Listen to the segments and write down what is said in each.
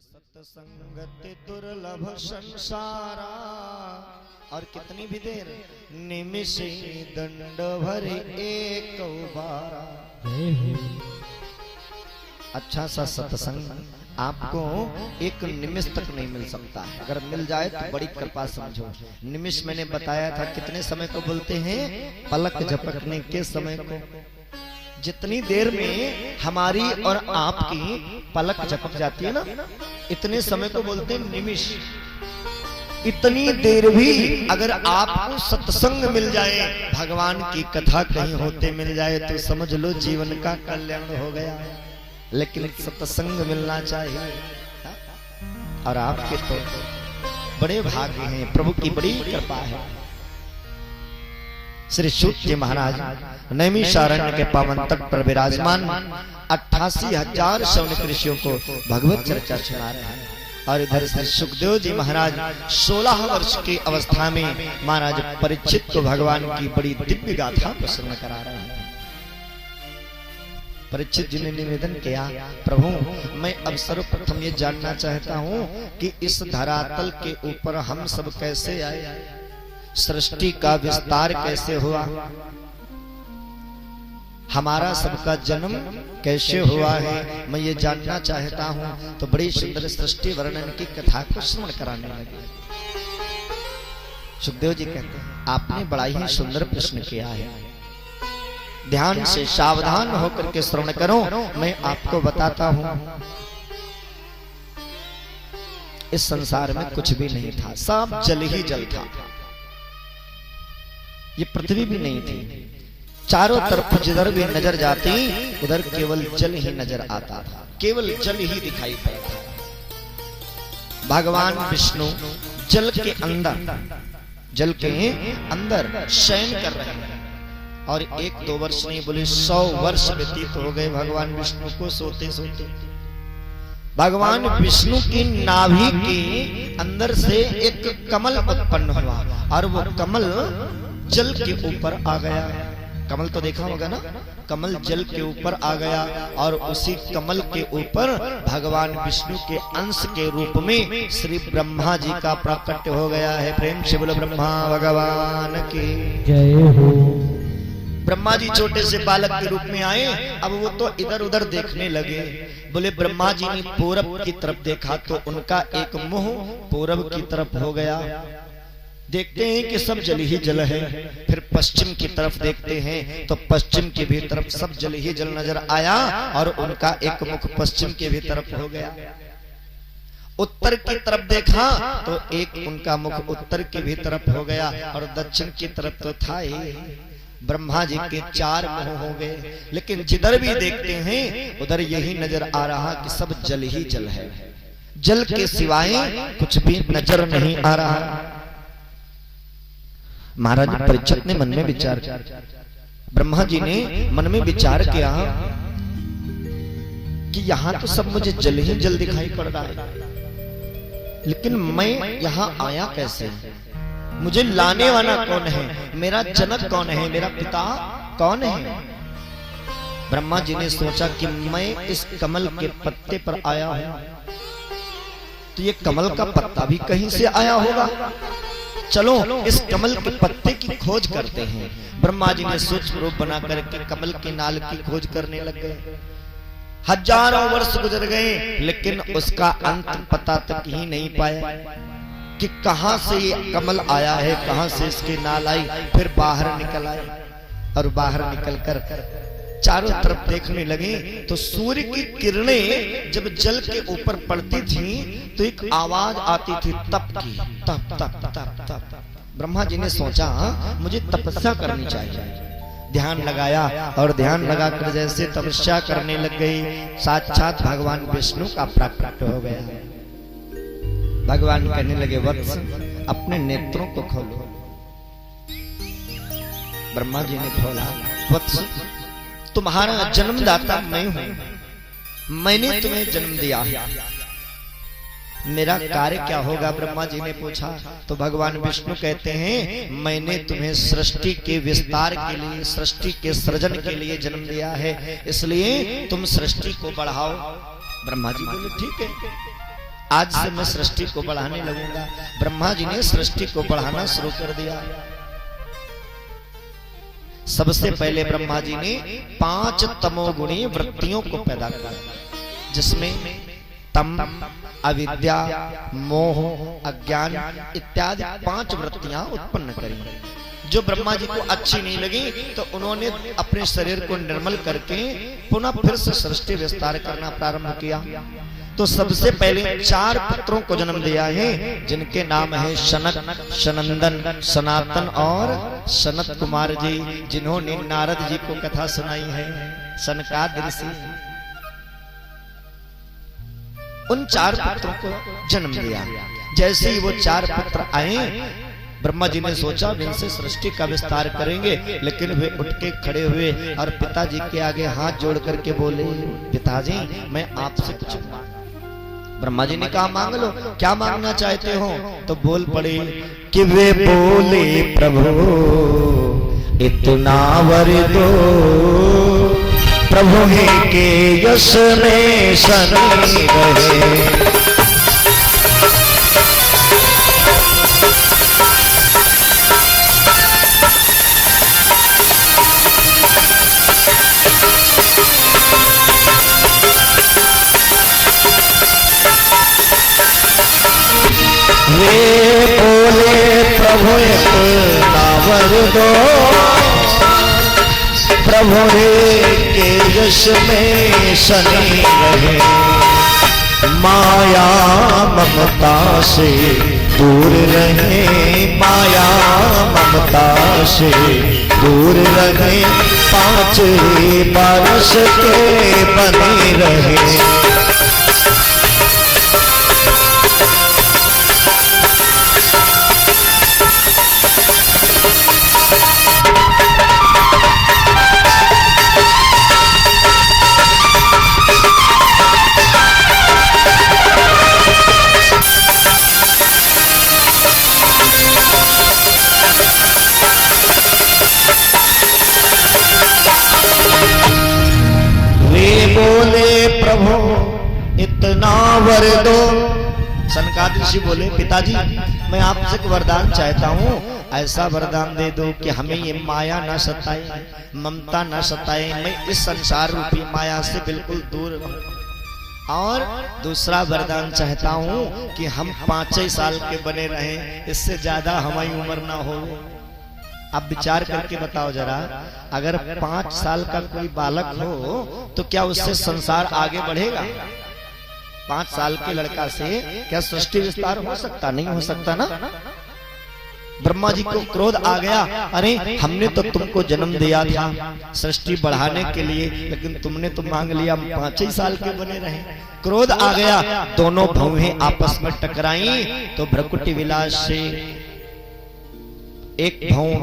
सत्संगति दुर्लभ संसारा। और कितनी भी देर निमिषे दंड भरे एक बारा। अच्छा सा सत्संग आपको एक निमिष तक नहीं मिल सकता है, अगर मिल जाए तो बड़ी कृपा समझो। निमिष मैंने बताया था कितने समय को बोलते हैं, पलक झपकने के समय को। जितनी देर में हमारी और आपकी पलक झपक जाती है ना, इतने समय को बोलते हैं निमिष। इतनी देर भी अगर आपको सत्संग मिल जाए, भगवान की कथा कहीं होते मिल जाए, तो समझ लो जीवन का कल्याण हो गया। लेकिन सत्संग मिलना चाहिए, और आपके तो बड़े भाग्य हैं, प्रभु की बड़ी कृपा है। श्री सूत जी महाराज नैमिषारण्य के पावन तट पर विराजमान 88,000 शौनक ऋषियों को भगवत चर्चा सुना रहे हैं। और इधर से सुखदेव जी महाराज 16 वर्ष की अवस्था में महाराज परीक्षित को भगवान की बड़ी दिव्य गाथा प्रसन्न करा रहे हैं। परीक्षित जी ने निवेदन किया, प्रभु मैं अब सर्वप्रथम ये जानना चाहता हूँ कि इस धरातल के ऊपर हम सब कैसे आए, सृष्टि का विस्तार कैसे हुआ, हमारा सबका जन्म कैसे हुआ है, मैं ये जानना चाहता हूँ। तो बड़ी सुंदर सृष्टि वर्णन की कथा को श्रवण कराने लगे। सुखदेव जी कहते हैं, आपने बड़ा ही सुंदर प्रश्न किया है, ध्यान से सावधान होकर के श्रवण करो, मैं आपको बताता हूँ। इस संसार में कुछ भी नहीं था, सब जल ही जल था। ये पृथ्वी भी नहीं थी, चारों तरफ जिधर भी नजर जाती उधर केवल जल ही नजर आता था, केवल जल ही दिखाई पड़ता। भगवान विष्णु जल के अंदर शयन कर रहे हैं, और 1-2 वर्ष नहीं बोले 100 वर्ष व्यतीत हो गए भगवान विष्णु को सोते सोते। भगवान विष्णु की नाभि के अंदर से एक कमल उत्पन्न हुआ, और वो कमल जल के ऊपर आ गया। कमल तो देखा होगा ना, कमल जल के ऊपर आ गया, और उसी कमल के ऊपर भगवान विष्णु के अंश के रूप में श्री ब्रह्मा जी का प्राकट्य हो गया है। प्रेम से बोलो ब्रह्मा भगवान की जय हो। ब्रह्मा जी छोटे से बालक के रूप में आए, अब वो तो इधर उधर देखने लगे। बोले ब्रह्मा जी ने पूरब की तरफ देखा तो उनका एक मुंह पूरब की तरफ हो गया। देखते हैं कि सब जल ही जल है। फिर पश्चिम की तरफ देखते हैं तो पश्चिम की भी तरफ सब जल ही जल नजर आया, और उनका एक मुख पश्चिम की भी तरफ हो गया। उत्तर की तरफ देखा तो एक उनका मुख उत्तर की भी तरफ हो गया, और दक्षिण की तरफ तो था ही। ब्रह्मा जी के 4 मुंह हो गए, लेकिन जिधर भी देखते हैं उधर यही नजर आ रहा कि सब जल ही जल है, जल के सिवाय कुछ भी नजर नहीं आ रहा। महाराज परीक्षित ने मन में विचार किया, ब्रह्मा जी ने मन में विचार किया कि यहाँ तो सब मुझे जल ही जल दिखाई पड़ रहा है, लेकिन मैं यहाँ आया कैसे, मुझे लाने वाला कौन है, मेरा जनक कौन है, मेरा पिता कौन है। ब्रह्मा जी ने सोचा कि मैं इस कमल के पत्ते पर आया हूं, तो ये कमल का पत्ता भी कहीं से आया होगा, चलो इस कमल के पत्ते की खोज करते हैं। ब्रह्मा जी ने सूक्ष्म रूप बना करके कमल के नाल की खोज करने लग गए। हजारों वर्ष गुजर गए, लेकिन उसका अंत पता तक ही नहीं पाया कि कहां से ये कमल आया है, कहां से इसकी नाल आई। फिर बाहर निकल आए, और बाहर निकलकर चारों तरफ देखने लगे तो सूर्य की किरणें जब जल के ऊपर पड़ती थी तो एक आवाज आती थी तप की, तप तप तप तप। ब्रह्मा जी ने सोचा मुझे तपस्या करनी चाहिए। ध्यान लगाया, और ध्यान लगाकर जैसे तपस्या करने लग गई, साक्षात भगवान विष्णु का प्राकट्य हो गया। भगवान कहने लगे, वत्स अपने नेत्रों को खोलो। ब्रह्मा जी ने खोला, वत्स तुम्हारा जन्मदाता मैं हूं, मैंने तुम्हें जन्म दिया है, मेरा कार्य क्या होगा। ब्रह्मा जी ने पूछा तो भगवान विष्णु कहते हैं, मैंने तुम्हें सृष्टि के विस्तार के लिए, सृष्टि के सृजन के लिए जन्म दिया है, इसलिए तुम सृष्टि को बढ़ाओ। ब्रह्मा जी बोले ठीक है। आज से मैं सृष्टि को बढ़ाने लगूंगा। ब्रह्मा जी ने सृष्टि को बढ़ाना शुरू कर दिया। सबसे पहले ब्रह्मा जी ने 5 तमोगुणी वृत्तियों को पैदा किया, जिसमें तम, अविद्या, मोह, अज्ञान इत्यादि 5 वृत्तियां उत्पन्न करी। जो ब्रह्मा जी को अच्छी नहीं लगी तो उन्होंने अपने शरीर को निर्मल करके पुनः फिर से सृष्टि विस्तार करना प्रारंभ किया। तो सबसे पहले 4 पुत्रों को जन्म दिया है, जिनके नाम है शनक, सनंदन, सनातन और सनत कुमार जी, जिन्होंने नारद जी को कथा सुनाई है, सनकादिक ऋषि। उन 4 पुत्रों को जन्म दिया। जैसे ही वो 4 पुत्र आए, ब्रह्मा जी ने सोचा इनसे सृष्टि का विस्तार करेंगे, लेकिन वे उठ के खड़े हुए और पिताजी के आगे हाथ जोड़ करके बोले, पिताजी मैं आपसे कुछ ब्रह्मा जी ने कहा मांग लो, क्या मांगना चाहते हो? तो बोल पड़े कि वे बोले प्रभु इतना वर दो, प्रभु ही के यश में शनि रहे। वे बोले प्रभु इतना वर दो, प्रभु के यश में शनि रहे। माया ममता से दूर रहे, माया ममता से दूर रहे, 5 बरस के बने रहे। प्रभु इतना वर दो। सनकादिक ऋषि बोले पिताजी मैं आपसे एक वरदान चाहता हूँ, ऐसा वरदान दे दो कि हमें ये माया न सताए, ममता न सताए, मैं इस संसार रूपी माया से बिल्कुल दूर रहूं। और दूसरा वरदान चाहता हूँ कि हम 5 साल के बने रहें, इससे ज्यादा हमारी उम्र ना हो। अब विचार करके बताओ जरा, अगर 5 साल का कोई बालक हो तो क्या उससे संसार आगे बढ़ेगा? 5 साल के लड़का से क्या सृष्टि विस्तार हो सकता? नहीं हो सकता ना। ब्रह्मा जी को क्रोध आ गया, अरे हमने तो तुमको जन्म दिया था सृष्टि बढ़ाने के लिए, लेकिन तुमने तो मांग लिया हम 5 ही साल के बने रहे। क्रोध आ गया, दोनों भौहें आपस में टकराई तो भ्रकुटी विलास से एक भौं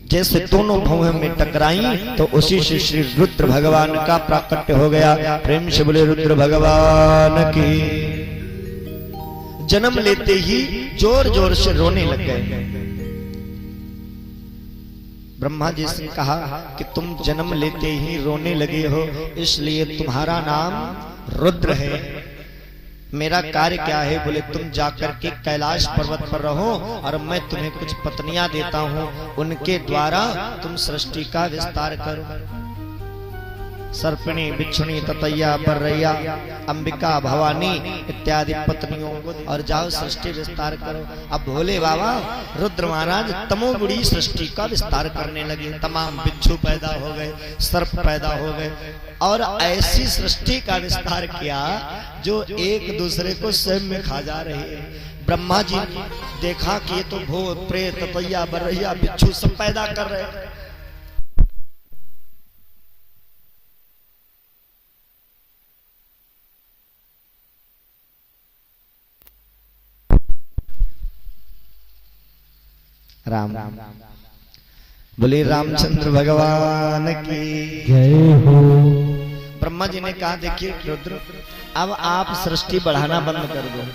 जैसे दोनों भौं में टकराई तो उसी से श्री रुद्र भगवान का प्राकट्य हो गया। प्रेम से बोले रुद्र भगवान की। जन्म लेते ही जोर जोर से रोने लग गए। ब्रह्मा जी से कहा कि तुम जन्म लेते ही रोने लगे हो, इसलिए तुम्हारा नाम रुद्र है। मेरा कार्य क्या है? बोले तुम जाकर के कैलाश पर्वत पर रहो और मैं तुम्हें कुछ पत्नियां देता हूं, उनके द्वारा तुम सृष्टि का विस्तार करो। सर्पिणी, बिच्छुनी, ततैया, बर्रैया, अंबिका, भवानी इत्यादि पत्नियों और जाओ सृष्टि विस्तार करो। अब भोले बाबा रुद्र महाराज तमोगुणी सृष्टि का विस्तार करने लगे। तमाम बिच्छू पैदा हो गए, सर्प पैदा हो गए और ऐसी सृष्टि का विस्तार किया जो एक दूसरे को स्वयं में खा जा रहे हैं। ब्रह्मा जी देखा कि ये तो भूत प्रेत ततैया बर्रैया बिच्छू सब पैदा कर रहे हैं। राम राम बोले रामचंद्र भगवान की जय हो। ब्रह्मा जी ने कहा देखिए रुद्र, अब आप सृष्टि बढ़ाना बंद कर दो,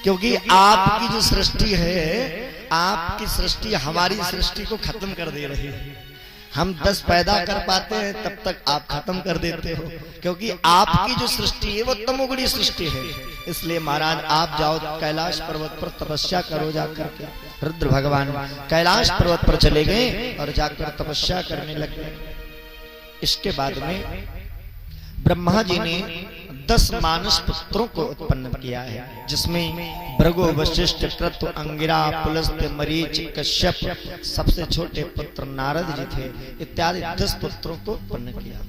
क्योंकि आपकी जो सृष्टि है, आपकी सृष्टि हमारी सृष्टि को खत्म कर दे रही है। हम 10 पैदा कर पाते हैं तब तक आप खत्म कर देते हो, क्योंकि आपकी जो सृष्टि है वो तमोगुणी सृष्टि है। इसलिए महाराज आप जाओ कैलाश पर्वत पर तपस्या करो जाकर के। रुद्र भगवान कैलाश पर्वत पर चले गए और जाकर तपस्या करने लगे। इसके बाद में ब्रह्मा जी ने 10 मानस पुत्रों को उत्पन्न किया है, जिसमें भृगु, वशिष्ठ, क्रतु, अंगिरा, पुलस्त्य, मरीच, कश्यप, सबसे छोटे पुत्र नारद जी थे, इत्यादि 10 पुत्रों को उत्पन्न किया।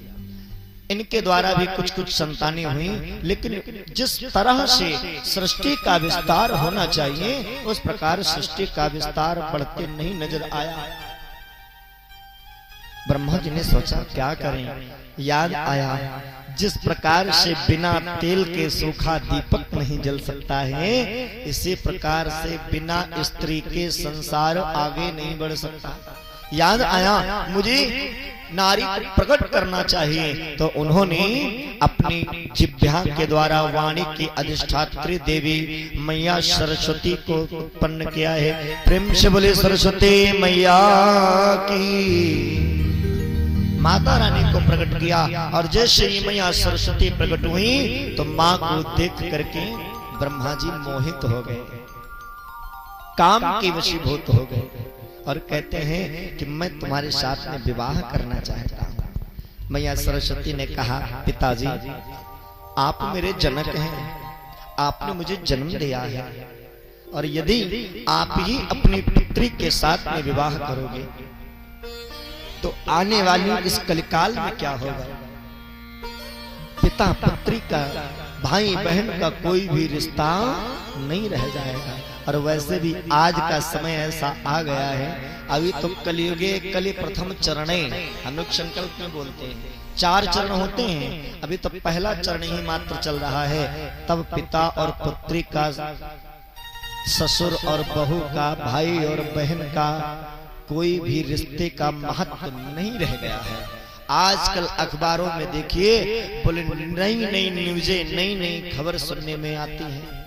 इनके द्वारा भी कुछ कुछ संतानें हुई, लेकिन जिस तरह से सृष्टि का विस्तार होना चाहिए उस प्रकार सृष्टि का विस्तार बढ़ते नहीं नजर आया। ब्रह्मा जी ने सोचा क्या करें, याद आया जिस प्रकार से बिना तेल के सूखा दीपक नहीं जल सकता है, इसी प्रकार से बिना स्त्री के संसार आगे नहीं बढ़ सकता। याद आया मुझे नारी प्रकट करना चाहिए, तो उन्होंने अपनी जिह्वा के द्वारा वाणी की अधिष्ठात्री देवी मैया सरस्वती को उत्पन्न किया है। प्रेम से बोले सरस्वती मैया की। माता रानी को प्रकट किया और जैसे ही मैया सरस्वती प्रकट हुई तो मां को देख करके ब्रह्मा जी मोहित हो गए, काम के वशीभूत हो गए और कहते हैं कि मैं तुम्हारे साथ में विवाह करना चाहता हूं। मैया सरस्वती ने कहा पिताजी आप मेरे जनक हैं, आपने मुझे जन्म दिया है, और यदि आप ही अपनी पुत्री के साथ में विवाह करोगे तो आने वाली इस कलिकाल में क्या होगा। पिता पुत्री का, भाई बहन का कोई भी रिश्ता नहीं रह जाएगा। और वैसे भी आज का समय ऐसा आ गया है, अभी तो कलियुगे कलि प्रथम चरणे, हम लोग संकल्प में बोलते हैं 4 चरण होते हैं, अभी तो पहला चरण ही मात्र चल रहा है। तब पिता और पुत्री का, ससुर और बहू का, भाई और बहन का कोई भी रिश्ते का महत्व नहीं रह गया है। आजकल अखबारों में देखिए बोले नई नई न्यूज़ें, नई नई खबर सुनने में आती है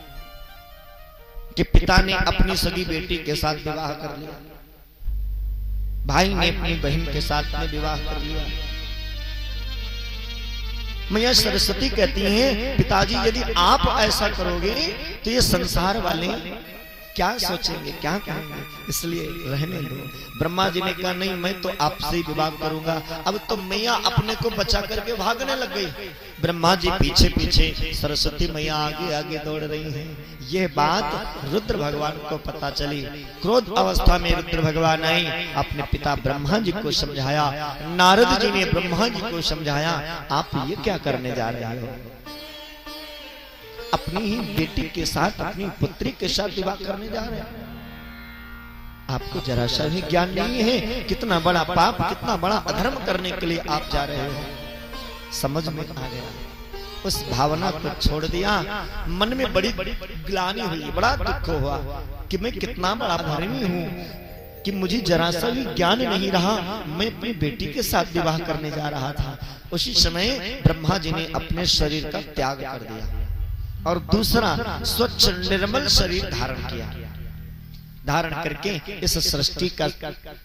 कि पिता ने अपनी सगी बेटी के साथ विवाह कर लिया, भाई ने अपनी बहन के साथ में विवाह कर लिया। मैया सरस्वती कहती हैं पिताजी यदि आप ऐसा करोगे तो ये संसार वाले क्या सोचेंगे, क्या कहेंगे, इसलिए रहने दो। ब्रह्मा जी ने कहा नहीं मैं तो आपसे ही विवाह करूंगा। अब तो मैया अपने को बचा करके भागने लग गई, ब्रह्मा जी पीछे पीछे, सरस्वती मैया आगे आगे दौड़ रही हैं। यह बात रुद्र भगवान को पता चली। क्रोध अवस्था में रुद्र भगवान आई, अपने पिता ब्रह्मा जी को समझाया। नारद जी ने ब्रह्मा जी को समझाया आप ये क्या करने जा रहे हो, अपनी ही बेटी के साथ, अपनी पुत्री के साथ विवाह करने जा रहे हैं। आपको जरा सा भी ज्ञान नहीं है, कितना बड़ा पाप, कितना बड़ा अधर्म करने के लिए आप जा रहे हो। समझ में आ गया, उस भावना को छोड़ दिया। मन में बड़ी ग्लानि हुई, बड़ा दुख हुआ कि मैं कितना बड़ा धर्मी हूँ कि मुझे जरा सा भी ज्ञान नहीं रहा, मैं अपनी बेटी के साथ विवाह करने जा रहा था। उसी समय ब्रह्मा जी ने अपने शरीर का त्याग कर दिया और दूसरा स्वच्छ निर्मल शरीर धारण किया। धारण करके इस सृष्टि का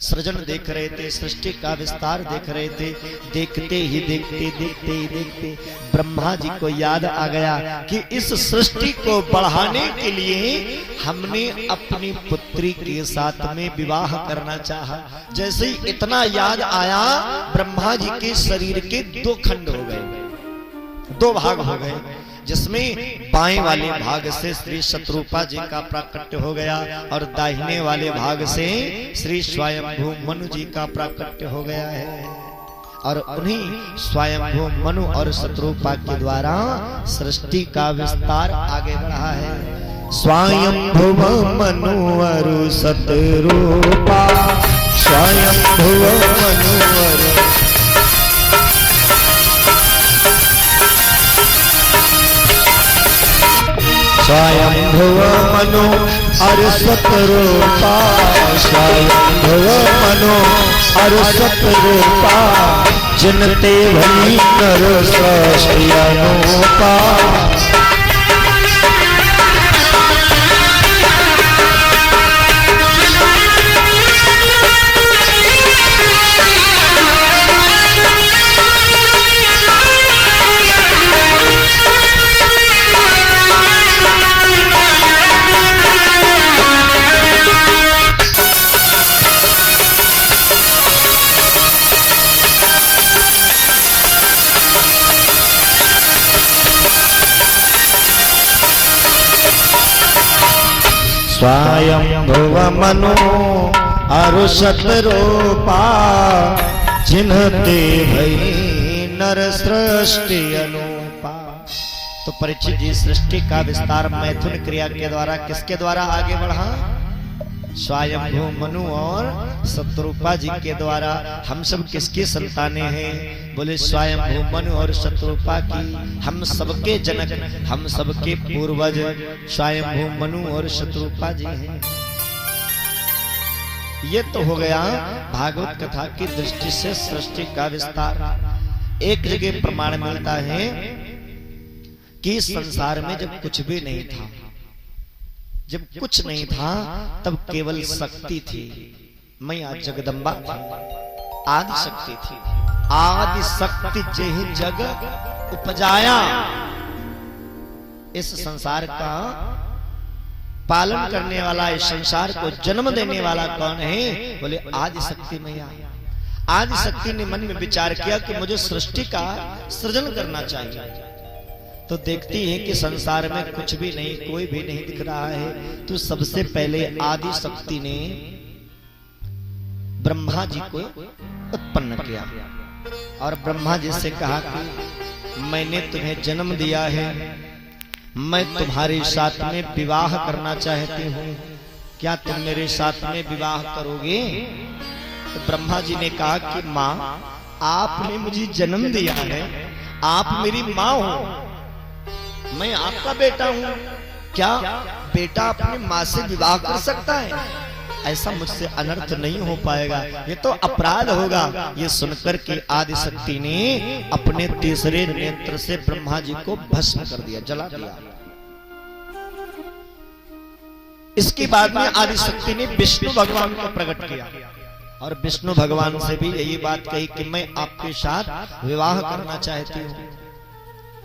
सृजन देख रहे थे, सृष्टि का विस्तार देख रहे थे। देखते ही देखते ब्रह्मा जी को याद आ गया कि इस सृष्टि को बढ़ाने के लिए हमने अपनी पुत्री के साथ में विवाह करना चाहा। जैसे ही इतना याद आया ब्रह्मा जी के शरीर के 2 खंड हो गए, 2 भाग हो गए, जिसमें बाएं वाले भाग से श्री शत्रुपा जी का प्राकट्य हो गया और दाहिने वाले भाग से श्री स्वयंभू मनु जी का प्राकट्य हो गया है। और उन्हीं स्वयंभू मनु और शत्रुपा के द्वारा सृष्टि का विस्तार आगे बढ़ा है। स्वयंभू मनु और शत्रुपा, स्वयंभू मनु और स्वयंभुव मनु और शत्रुपा, स्वयंभुव मनु और शत्रुपा, जिनते भली नर सृष्टि अनुपा। स्वयं भुव मनु अरु शतरूपा जिन्हते भई नर सृष्टि अनुपा। तो परीक्षित जी सृष्टि का विस्तार मैथुन क्रिया के द्वारा किसके द्वारा आगे बढ़ा? स्वयंभू मनु और शतरूपा जी के द्वारा। हम सब किसकी संतानें हैं? बोले स्वयंभू मनु और शतरूपा की। हम सबके जनक, हम सबके पूर्वज स्वयंभू मनु और शतरूपा जी हैं। ये तो हो गया भागवत कथा की दृष्टि से सृष्टि का विस्तार। एक जगह प्रमाण मिलता है कि संसार में जब कुछ भी नहीं था, जब कुछ नहीं था, तब केवल शक्ति थी। मैया जगदम्बा थी, आदि शक्ति थी। आदि शक्ति जेहि जग उपजाया। इस संसार का पालन करने वाला, इस संसार को जन्म देने वाला कौन है? बोले आदि शक्ति मैया। आदि शक्ति ने मन में विचार किया कि मुझे सृष्टि का सृजन करना चाहिए। तो देखती है कि संसार में कुछ भी नहीं, कोई भी नहीं दिख रहा है। तो सबसे पहले आदि शक्ति ने ब्रह्मा जी को उत्पन्न किया और ब्रह्मा जी से कहा कि मैंने तुम्हें जन्म दिया है, मैं तुम्हारे साथ में विवाह करना चाहती हूँ, क्या तुम मेरे साथ में विवाह करोगे? तो ब्रह्मा जी ने कहा कि माँ, आपने मुझे जन्म दिया है, आप मेरी माँ हो, मैं आपका बेटा हूँ, क्या बेटा अपनी माँ से विवाह कर सकता है? ऐसा मुझसे अनर्थ नहीं हो पाएगा, ये तो अपराध होगा। ये सुनकर के आदि शक्ति ने अपने तीसरे नेत्र से ब्रह्मा जी को भस्म कर दिया, जला दिया। इसके बाद में आदि शक्ति ने विष्णु भगवान को प्रकट किया और विष्णु भगवान से भी यही बात कही कि मैं आपके साथ विवाह करना चाहती हूँ,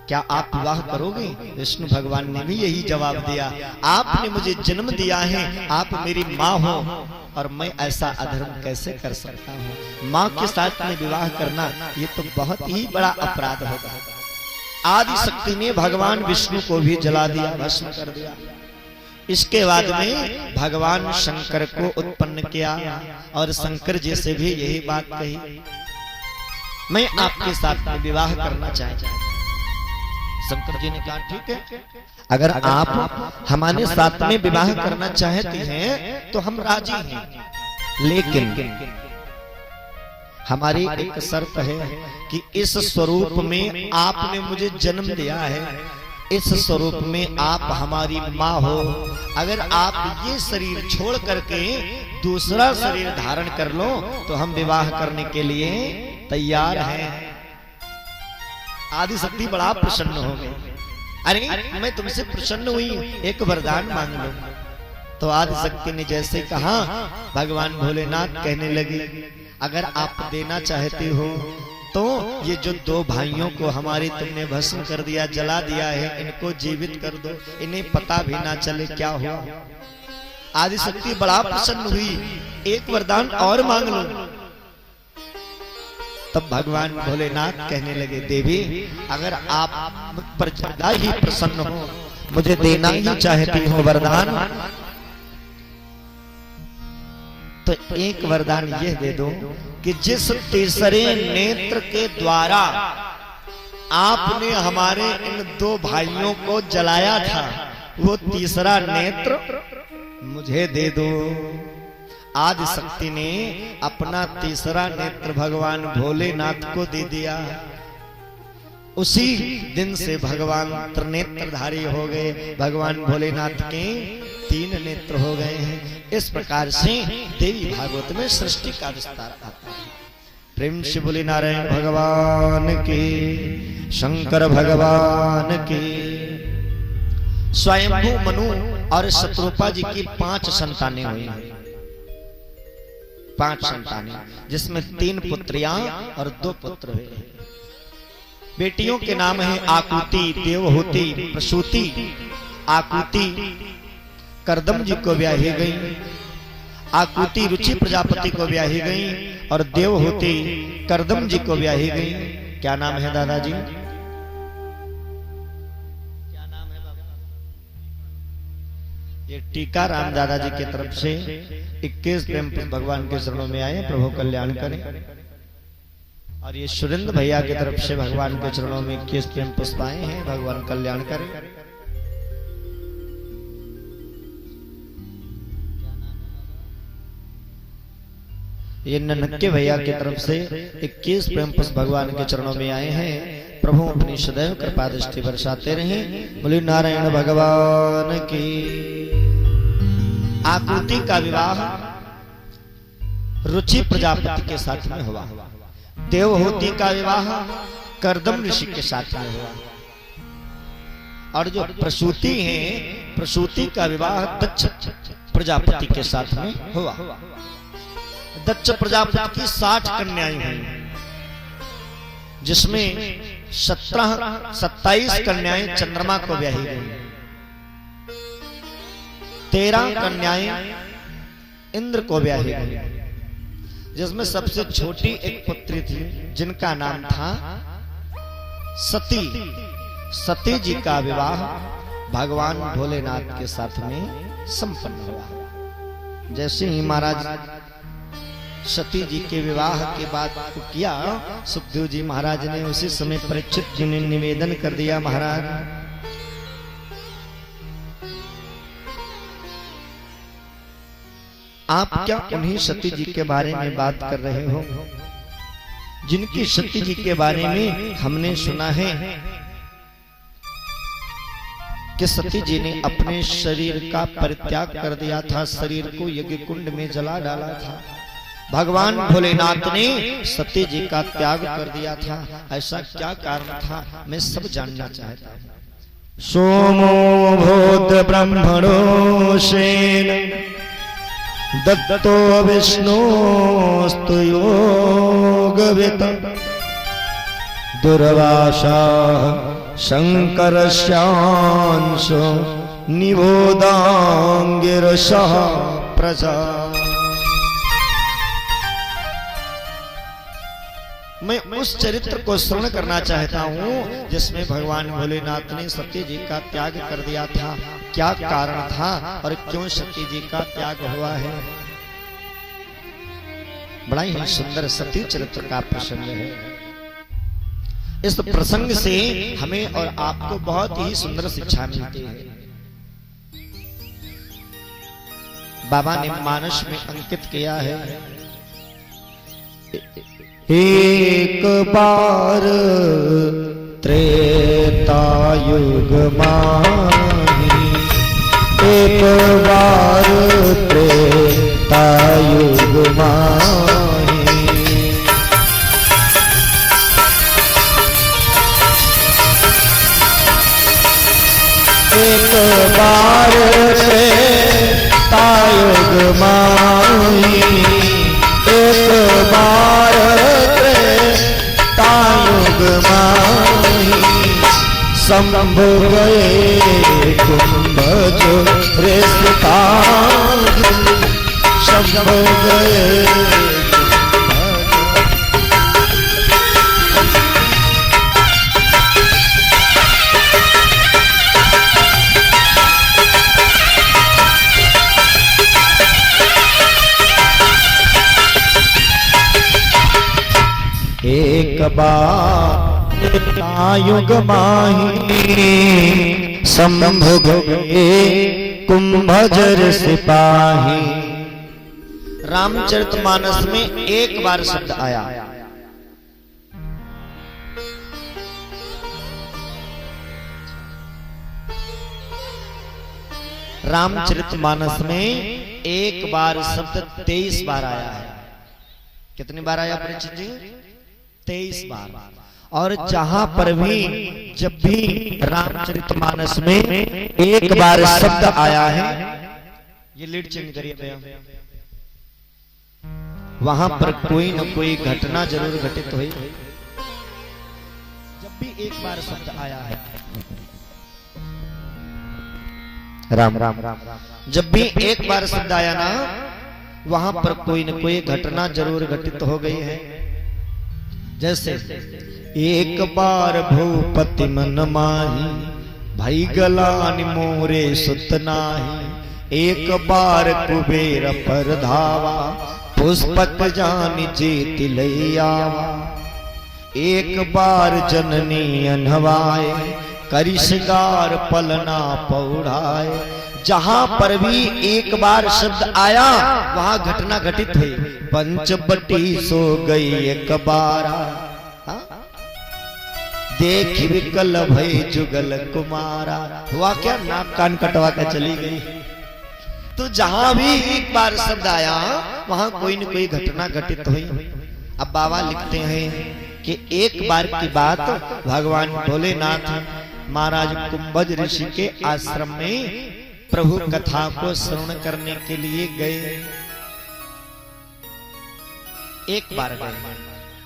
क्या आप विवाह करोगे? विष्णु भगवान ने भी यही जवाब दिया, आपने मुझे जन्म दिया है, आप मेरी माँ हो और मैं ऐसा अधर्म कैसे कर सकता हूँ? माँ के साथ में विवाह करना ये तो बहुत ही बड़ा अपराध होगा। आदि शक्ति ने भगवान विष्णु को भी जला दिया, भस्म कर दिया। इसके बाद में भगवान शंकर को उत्पन्न किया और शंकर जी से भी यही बात कही, मैं आपके साथ में विवाह करना चाहता हूँ। शंकर जी ने कहा ठीक है, अगर आप हमारे साथ में विवाह करना चाहती हैं तो हम राजी हैं, लेकिन हमारी एक शर्त है कि इस स्वरूप में आपने मुझे जन्म दिया है, इस स्वरूप में आप हमारी माँ हो। अगर आप ये शरीर छोड़ करके दूसरा शरीर धारण कर लो तो हम विवाह करने के लिए तैयार हैं। आदि शक्ति बड़ा प्रसन्न हो गई, अरे मैं तुमसे प्रसन्न हुई, एक वरदान मांग लो। तो आदि शक्ति ने जैसे कहा, भगवान भोलेनाथ कहने लगे, अगर आप देना चाहती हो तो ये जो दो भाइयों को हमारे तुमने भस्म कर दिया, जला दिया है, इनको जीवित कर दो, इन्हें पता भी ना चले क्या हुआ। आदि शक्ति बड़ा प्रसन्न हुई, एक वरदान और मांग लो। तब भगवान भोलेनाथ कहने लगे, देवी अगर आप मुझ पर ज्यादा ही प्रसन्न हो, मुझे देना ही चाहती हो वरदान, तो एक वरदान यह दे दो कि जिस तीसरे नेत्र के द्वारा आपने हमारे इन दो भाइयों को जलाया था, वो तीसरा नेत्र मुझे दे दो। आदि शक्ति ने अपना तीसरा नेत्र भगवान भोलेनाथ को दे दिया। उसी दिन से भगवान त्रिनेत्रधारी हो गए, भगवान भोलेनाथ के 3 नेत्र हो गए हैं। इस प्रकार से देवी भागवत में सृष्टि का विस्तार आता है। प्रेम से बोले नारायण भगवान के, शंकर भगवान के। स्वयंभू मनु और शतरूपा जी की 5 संतानें हुई हैं, 5 संतानें, जिसमें 3 पुत्रियां और 2 पुत्र हुए। बेटियों के नाम है आकुति, देवहूति, प्रसूति। आकुति करदम जी को ब्याही गई, आकुति रुचि प्रजापति को ब्याही गई और देवहूति करदम जी को ब्याही गई। क्या नाम है दादाजी? क्या नाम है बाबा? ये टीका राम दादाजी की तरफ से 21 प्रेम पुष्प भगवान के चरणों में आए, प्रभु कल्याण करें। और ये सुरेंद्र भैया की तरफ से भगवान के चरणों में 21 प्रेम पुष्प आए हैं, भगवान कल्याण करें। ये नन्हक्के भैया की तरफ से 21 प्रेम पुष्प भगवान के चरणों में आए हैं, प्रभु अपनी सदैव कृपा दृष्टि बरसाते रहें। बोले नारायण भगवान की। आकृति का विवाह रुचि प्रजापति के साथ में हुआ। देवहूति का विवाह कर्दम ऋषि के साथ में हुआ। और जो प्रसूति है, प्रसूति का विवाह दक्ष प्रजापति के साथ में हुआ। दक्ष प्रजापति की 60 कन्याएं हुई, जिसमें 27 कन्याएं चंद्रमा को ब्याही गई, 13 कन्याएं इंद्र को ब्याही गई, जिसमें सबसे छोटी एक पुत्री थी जिनका नाम था सती। सती जी का विवाह भगवान भोलेनाथ के साथ में संपन्न हुआ। जैसे ही महाराज सती जी के विवाह के बाद किया, सुखदेव जी महाराज ने उसी समय परीक्षित जी ने निवेदन कर दिया, महाराज आप क्या उन्हीं सती जी के बारे में बात कर रहे हो जिनकी सती जी के बारे में हमने सुना है कि सती जी ने अपने शरीर का परित्याग कर दिया था, शरीर को यज्ञ कुंड में जला डाला था। भगवान भोलेनाथ ने सती जी का त्याग कर दिया था, ऐसा क्या कारण था, मैं सब जानना चाहता हूँ। सोमो भूत ब्रह्मणो सेन दत्तो विष्णुस्तु योगवित् दुर्वासा शंकरस्यांशो निबोधांगिरसः प्रजा। मैं उस चरित्र को श्रवण करना चाहता हूँ जिसमें भगवान भोलेनाथ ने सती जी का त्याग कर दिया था। क्या कारण था और क्यों सती जी का त्याग हुआ है। बड़ा ही सुंदर सती चरित्र का प्रसंग है। इस प्रसंग से हमें और आपको बहुत ही सुंदर शिक्षा मिलती है। बाबा ने मानस में अंकित किया है, एक बार त्रेता युग माही, एक बार त्रेता युग माही, एक बार त्रेता युग माही, एक बार तायुग माही, शंभु गए कुंभज रेस्ता, शंभु गए एक बार तायुग माही, शंभु गए कुंभजर सिपाही। रामचरितमानस में एक बार शब्द आया, रामचरितमानस में एक बार शब्द 23 बार आया है। कितनी बार आया परिचित जी? 23 बार। और जहां पर भी जब भी रामचरितमानस में एक बार शब्द आया है, ये लीड चेंज करिए भैया, वहां पर कोई न कोई घटना जरूर घटित हुई। जब भी एक बार शब्द आया है, राम राम राम राम, जब भी एक बार शब्द आया ना, वहां पर कोई न कोई घटना जरूर घटित हो गई है। जैसे एक बार भूपति मन माही, भाई गलानि मोरे सुत नाही, एक बार कुबेर पर धावा, पुष्पक जान जीत लैयावा। एक बार जननी अनहवाए, करी श्रृंगार पलना पौड़ाए। जहां पर भी एक बार शब्द आया वहां घटना घटित हुई। पंचवटी सो गई एक बारा, देख विकल भई जुगल कुमारा। हुआ क्या, नाक कान कटवा कर चली गई। तो जहां भी एक बार शब्द आया वहां कोई न कोई घटना घटित हुई। अब बाबा लिखते हैं कि एक बार की बात, भगवान भोलेनाथ महाराज कुंभज ऋषि के आश्रम में प्रभु कथा को श्रवण करने के लिए गए। एक बार गए,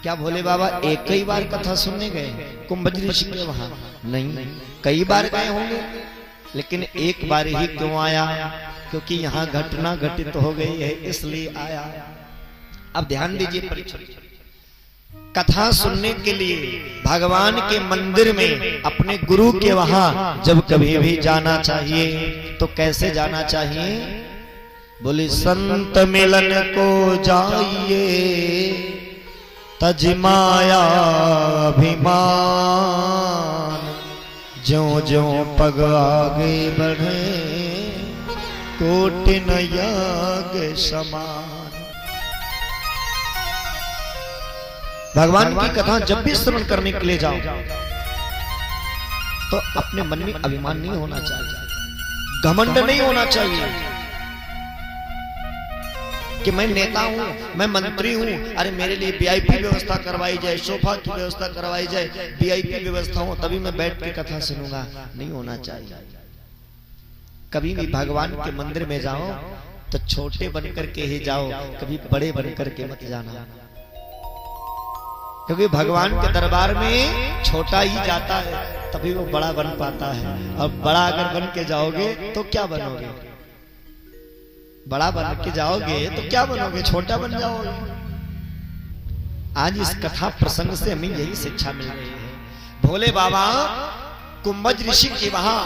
क्या भोले बाबा एक ही बार कथा सुनने गए कुंभज ऋषि के वहां? नहीं, कई बार गए होंगे, लेकिन एक बार ही क्यों आया? क्योंकि यहाँ घटना घटित हो गई है, इसलिए आया। अब ध्यान दीजिए परीक्षक, कथा सुनने के लिए भगवान के मंदिर में अपने गुरु के वहां जब कभी भी जाना चाहिए तो कैसे जाना चाहिए? बोले संत मिलन को जाइए, तज माया अभिमान। ज्यों ज्यों पग आगे बढ़े, कोटिन याग समान। भगवान की कथा जब भी श्रवण करने के लिए जाओ तो अपने मन में अभिमान नहीं होना चाहिए, घमंड नहीं होना चाहिए कि मैं नेता हूं, मैं मंत्री हूं, अरे मेरे लिए वीआईपी व्यवस्था करवाई जाए, सोफा की व्यवस्था करवाई जाए, वीआईपी व्यवस्था हो तभी मैं बैठ के कथा सुनूंगा। नहीं होना चाहिए। कभी भी भगवान के मंदिर में जाओ तो छोटे बनकर के ही जाओ, कभी बड़े बनकर के मत जाना। क्योंकि भगवान के दरबार में छोटा ही जाता है तभी वो बड़ा बन पाता है। और बड़ा अगर बन के जाओगे तो क्या बनोगे? बड़ा बन के जाओगे तो क्या बनोगे? छोटा बन जाओगे। आज इस कथा प्रसंग से हमें यही शिक्षा मिल रही है। भोले बाबा कुंभज ऋषि के वहां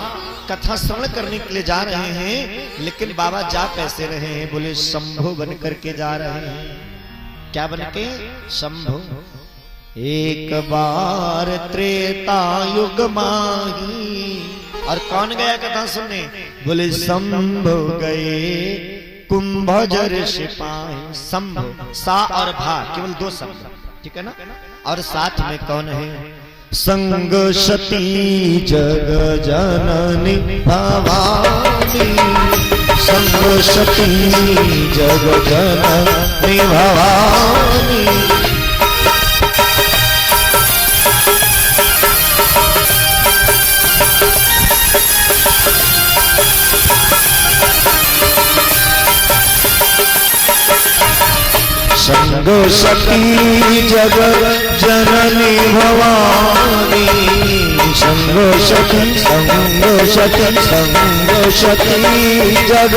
कथा श्रवण करने के लिए जा रहे हैं, लेकिन बाबा जा कैसे रहे हैं? बोले शंभु बन करके जा रहे हैं। क्या बन के? शंभु। एक बार त्रेता युग माही। और कौन गया कथा सुनने? बोले शंभु गए कुंभज ऋषि पाए। शंभु, सा और भा केवल दो शब्द, ठीक है ना? और साथ में कौन है? संग सती जग जननी भवानी। संग सती जग जननी भवानी। संग सती जग जननी भवानी। संग सती संग सती संग सती जग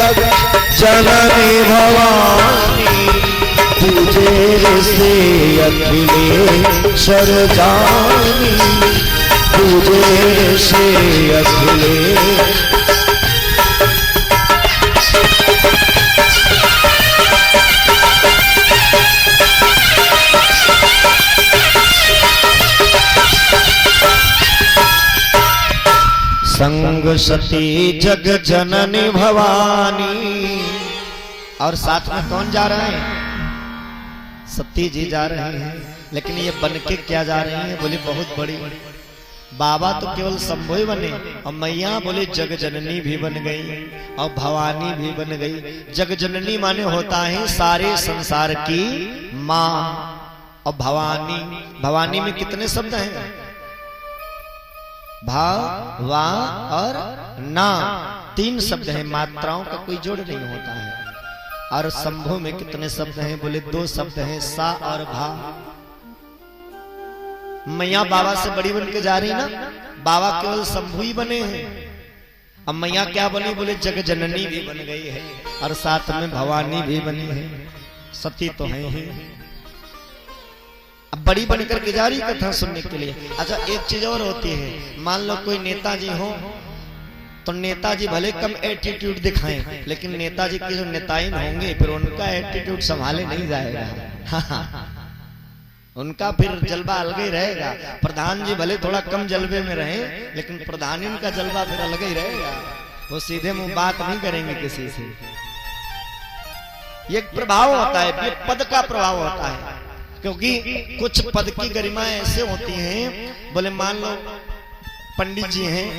जननी भवानी। तुझे से अखिलेश्वर जानी। तुझे से अखिलेश्वर। संग सती जग जननी भवानी। और साथ में कौन जा रहे हैं? सती जी जा रहे हैं, लेकिन ये बन के क्या जा रही हैं? बोले बहुत बड़ी। बाबा तो केवल शंभु ही बने और मैया बोले जग जननी भी बन गई और भवानी भी बन गई। जग जननी माने होता है सारे संसार की माँ। और भवानी, भवानी में कितने शब्द हैं? भा, वा और ना, तीन शब्द हैं। मात्राओं का कोई जोड़ नहीं होता है। और शंभु में कितने शब्द हैं? बोले दो शब्द हैं, सा और भा। मैया बाबा से बड़ी बन के जा रही ना, बाबा केवल शंभु ही बने हैं। अब मैया क्या बनी? बोले जग जननी भी बन गई है और साथ में भवानी भी बनी है। सती तो है ही। अब बड़ी बनकर के जा रही कथा सुनने के लिए। अच्छा, एक चीज और होती है, मान लो कोई नेताजी हो तो नेताजी भले कम एटीट्यूड दिखाएं, लेकिन नेताजी के जो नेताइन होंगे फिर उनका एटीट्यूड संभाले नहीं जाएगा। उनका फिर जलवा अलग ही रहेगा। प्रधान जी भले थोड़ा कम जलवे में रहे, लेकिन प्रधानी का जलवा फिर अलग ही रहेगा। वो सीधे मुंह बात नहीं करेंगे किसी से। ये प्रभाव होता है, ये पद का प्रभाव होता है। क्योंकि कुछ पद की गरिमा ऐसे होती हैं, बोले मान लो पंडित जी हैं,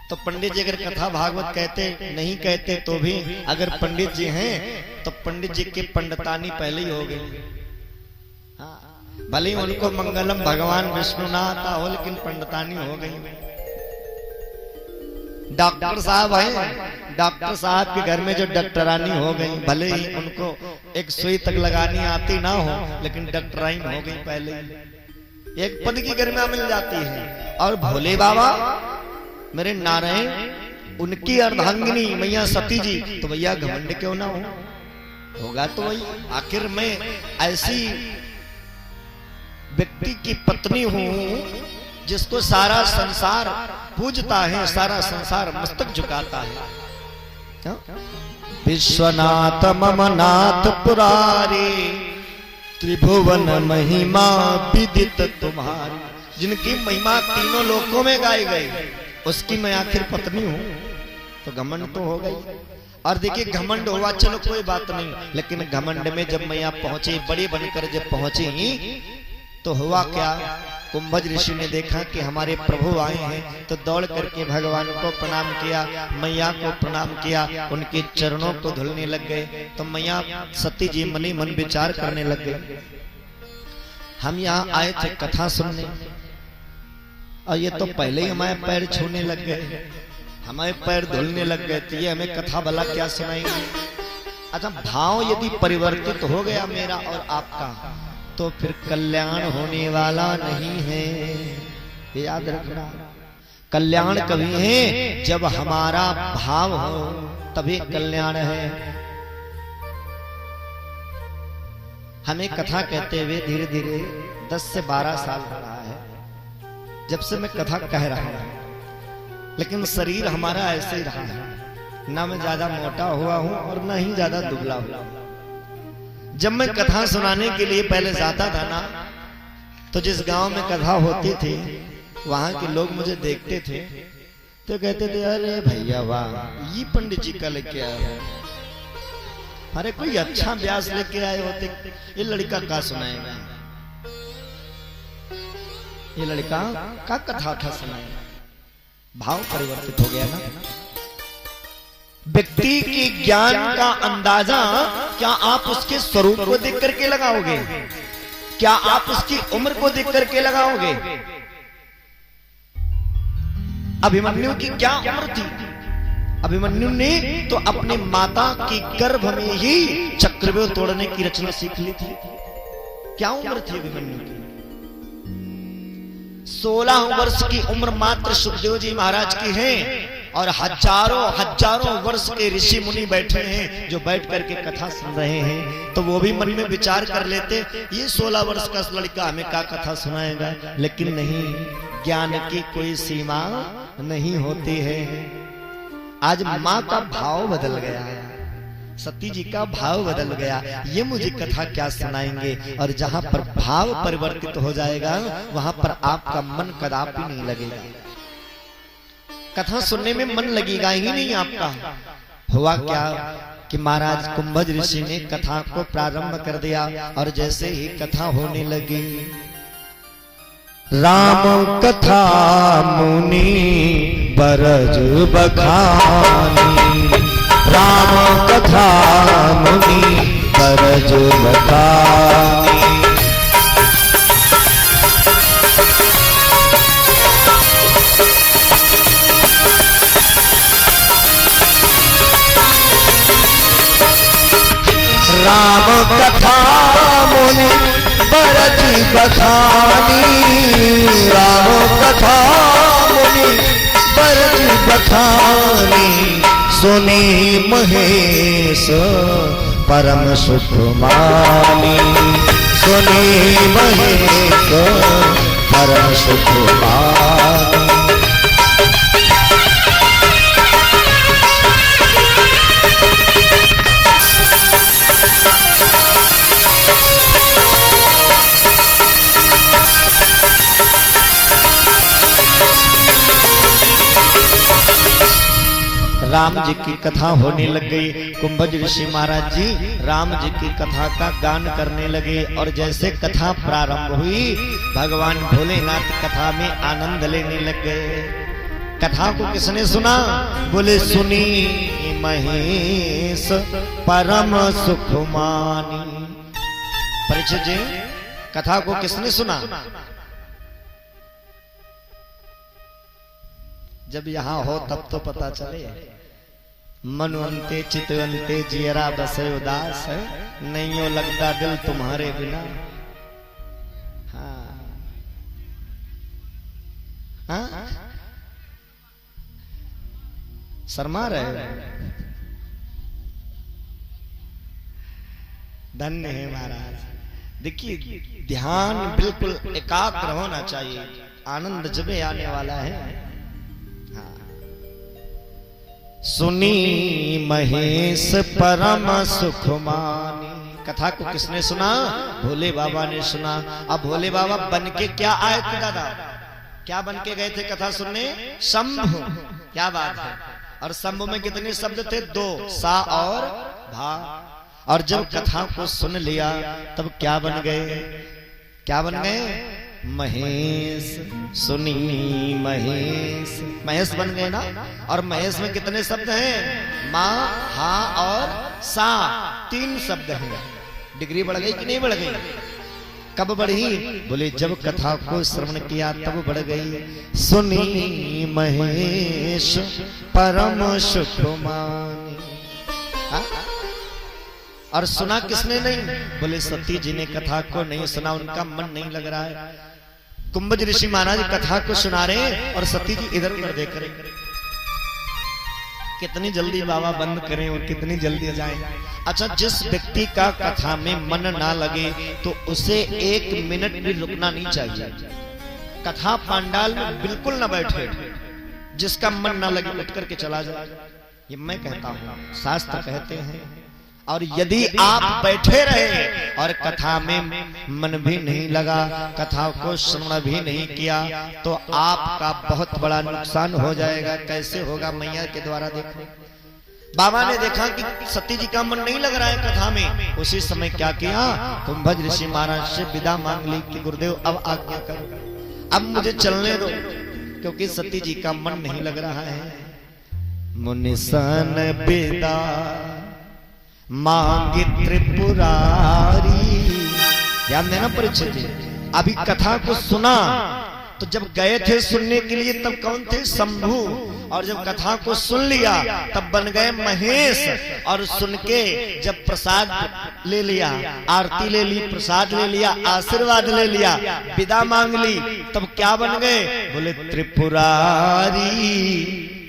तो पंडित जी अगर कथा भागवत कहते नहीं कहते तो भी अगर पंडित जी हैं तो पंडित जी के पंडितानी पहले ही हो गई। भले ही उनको मंगलम भगवान विष्णु ना आता हो, लेकिन पंडितानी हो गई। डॉक्टर साहब हैं, डॉक्टर साहब के घर में जो डॉक्टरानी हो गई, भले ही उनको एक सुई तक लगानी आती ना हो, लेकिन डॉक्टराइन हो गई पहले ही। एक पद की गरिमा मिल जाती है। और भोले बाबा मेरे नारायण, उनकी अर्धांगिनी मैया सती जी, तो भैया घमंड क्यों ना हो, होगा तो वही। आखिर मैं ऐसी व्यक्ति की पत्नी हूं जिसको सारा संसार पूजता है, सारा संसार मस्तक झुकाता है। विश्वनाथ मम नाथ पुरारी, त्रिभुवन महिमा विदित तुम्हारी। जिनकी महिमा तीनों लोकों में गाई गई, उसकी मैं आखिर पत्नी हूं, तो घमंड तो हो गई। और देखिए घमंड हुआ चलो कोई बात नहीं, लेकिन घमंड में जब मैया पहुंची, बड़ी बनकर जब पहुंची, तो हुआ क्या, कुंभज ऋषि ने देखा कि हमारे प्रभु आए हैं, तो दौड़ करके भगवान को प्रणाम किया, मैया को प्रणाम किया, उनके चरणों को धुलने लग गए। तो मैया सती जी मनी मन विचार करने लग गए, हम यहाँ आए थे कथा सुनने, और ये तो पहले ही हमारे पैर छूने लग गए, हमारे पैर धुलने लग गए, तो ये हमें कथा भला क्या सुनाएंगे। अच्छा, भाव यदि परिवर्तित हो गया मेरा और आपका, तो फिर कल्याण होने वाला नहीं है। याद रखना, कल्याण कभी है जब हमारा भाव हो, तभी कल्याण है। हमें कथा कहते हुए धीरे धीरे 10 से 12 साल हो रहा है, जब से मैं कथा कह रहा हूं, लेकिन शरीर हमारा ऐसे ही रहा है। ना मैं ज्यादा मोटा हुआ हूं और ना ही ज्यादा दुबला हुआ। जब मैं कथा सुनाने के लिए पहले जाता था ना, तो जिस गांव में कथा होती थी, वहां के लोग मुझे देखते थे तो कहते थे, अरे भैया वाह, ये पंडित जी का लेके आए हो, अरे कोई अच्छा व्यास लेके आए होते, ये लड़का का सुनाएगा, ये लड़का का कथा था सुनाएगा। भाव परिवर्तित हो गया ना। व्यक्ति के ज्ञान का अंदाजा क्या आप उसके स्वरूप को देख करके लगाओगे? क्या आप उसकी उम्र को देख करके लगाओगे? अभिमन्यु की क्या उम्र थी? अभिमन्यु ने तो अपने माता की गर्भ में ही चक्रव्यूह तोड़ने की रचना सीख ली थी। क्या उम्र थी अभिमन्यु की? 16 वर्ष की उम्र मात्र सुखदेव जी महाराज की है, और हजारों वर्ष के ऋषि मुनि बैठे हैं जो बैठ करके कथा सुन रहे हैं। तो वो भी मन में विचार कर लेते, ये 16 वर्ष का लड़का हमें क्या कथा सुनाएगा। लेकिन नहीं, ज्ञान की कोई सीमा नहीं होती है। आज माँ का भाव बदल गया, सती जी का भाव बदल गया, ये मुझे कथा क्या सुनाएंगे। और जहां पर भाव परिवर्तित हो जाएगा, वहां पर आपका मन कदापि नहीं लगेगा, कथा सुनने में मन लगेगा ही नहीं आपका। हुआ क्या कि महाराज कुंभज ऋषि ने कथा को प्रारंभ कर दिया, और जैसे ही कथा होने लगी, राम कथा मुनि बरज बखानी, राम कथा मुनि बरज बखानी। राम कथा मुनि बरज बखानी, राम कथा मुनि बरज बखानी। सुनी महेश परम सुख मानी, सुनी महेश परम सुख मानी। राम जी की कथा होने लग गई। कुंभज ऋषि महाराज जी राम जी की कथा का गान करने लगे और जैसे कथा प्रारंभ हुई भगवान भोलेनाथ कथा में आनंद लेने लग गए। कथा को किसने सुना? बोले सुनी महेश परम सुख मानी। परीक्षित जी कथा को किसने सुना? जब यहां हो तब तो पता चले। मनुअंते चितवंते जियरा बसे उदास है, नहीं हो लगता दिल तुम्हारे बिना। हाँ हाँ शर्मा रहे। धन्य है महाराज। देखिए ध्यान बिल्कुल एकाग्र होना चाहिए, आनंद जबे आने वाला है। सुनी महेश परम सुख मानी। कथा को किसने सुना? भोले बाबा ने सुना। अब भोले बाबा बन के क्या आए थे दादा? क्या बन के गए थे कथा सुनने? शंभु। क्या बात है। और शंभु में कितने शब्द थे? 2, सा और भा। और जब कथा को सुन लिया तब क्या बन गए? क्या बन गए? महेश। सुनी महेश, महेश बन गए ना। और महेश में कितने शब्द हैं? माँ, हा और सा, 3 शब्द हैं। डिग्री बढ़ गई कि नहीं बढ़ गई? कब बढ़ी? बोले जब कथा को श्रवण किया तब बढ़ गई। सुनी महेश परम सुख मानी। और सुना किसने नहीं? बोले सती जी ने कथा को नहीं सुना, उनका मन नहीं लग रहा है। कुंभज ऋषि महाराज कथा को सुना रहे और सती जी इधर उधर देख रहे। कितनी जल्दी बाबा बंद करें और कितनी जल्दी जाएं। अच्छा, जिस व्यक्ति का कथा में मन ना लगे तो उसे 1 मिनट भी रुकना नहीं चाहिए। कथा पांडाल में बिल्कुल ना बैठे। जिसका मन ना लगे उठ करके चला जाए। ये मैं कहता हूँ, शास्त्र कहते हैं। और यदि आप बैठे रहे और कथा में मन भी नहीं लगा, कथा को श्रवण भी नहीं किया, तो आपका बहुत बड़ा नुकसान हो जाएगा। कैसे होगा? मैया के द्वारा देखो। बाबा ने देखा कि सती जी का मन नहीं लग रहा है कथा में। उसी समय क्या किया? कुंभज ऋषि महाराज से विदा मांग ली कि गुरुदेव अब आज्ञा करो, अब मुझे चलने दो, क्योंकि सती जी का मन नहीं लग रहा है। मुनिसन विदा मांगे त्रिपुरारी। ध्यान देना परीक्षित जी। अभी कथा को सुना तो जब गए थे सुनने के लिए तब कौन थे? शंभु। और जब कथा को सुन लिया तब बन गए महेश। और सुन के जब प्रसाद ले लिया, आरती ले ली, प्रसाद ले लिया, आशीर्वाद ले लिया, विदा मांग ली, तब क्या बन गए? बोले त्रिपुरारी।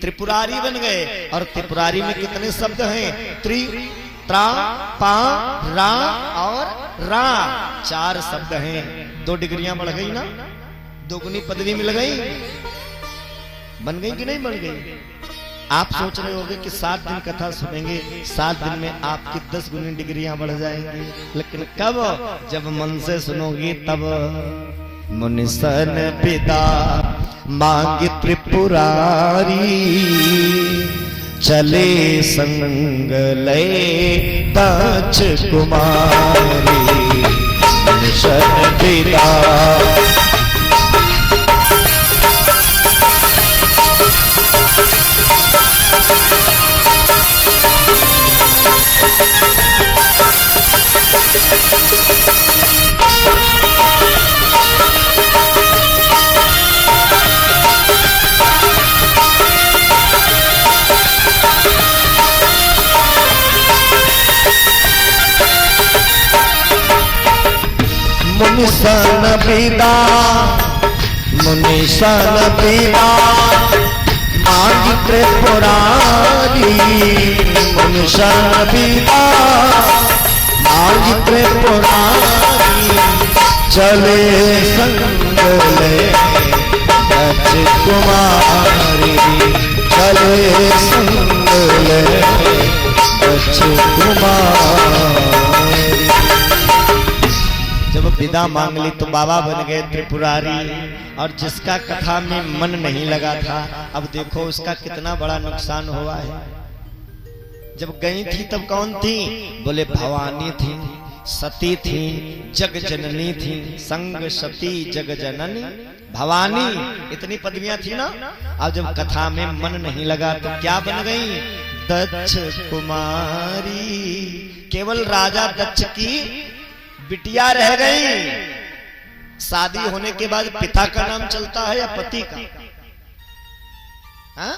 त्रिपुरारी बन गए। और त्रिपुरारी में कितने शब्द हैं? त्रि, त्रा, पा, रा और रा, 4 शब्द हैं। 2 डिग्रियां बढ़ गई ना, 2 गुनी पदवी मिल गई। बन गई कि नहीं बन गई? आप सोच रहे होंगे कि 7 दिन कथा सुनेंगे, 7 दिन में आपकी 10 गुनी डिग्रियां बढ़ जाएंगी। लेकिन कब? जब मन से सुनोगी तब। मुनिसन पिता मांगे त्रिपुरारी, चले संग ले दक्ष कुमारी। मुनिसन पिता मुनिसन विदा, मुनिसन विदा मांगी त्रिपुरारी। मुनिसन विदा मांगी त्रिपुरारी, चले संग ले दक्ष कुमारी। चले संग ले दक्ष कुमारी। जब विदा मांग ली तो बाबा बन गए त्रिपुरारी। और जिसका कथा में मन नहीं लगा था, अब देखो उसका कितना बड़ा नुकसान हुआ है। जब गई थी तब कौन थी? बोले भवानी थी, सती थी, जग जननी थी। संग सती जग जननी भवानी, इतनी पदवियां थी ना। अब जब कथा में मन नहीं लगा तो क्या बन गई? दक्ष कुमारी। केवल राजा दक्ष की बिटिया रह गई। शादी होने के बाद पिता का नाम चलता है या पति का? हा?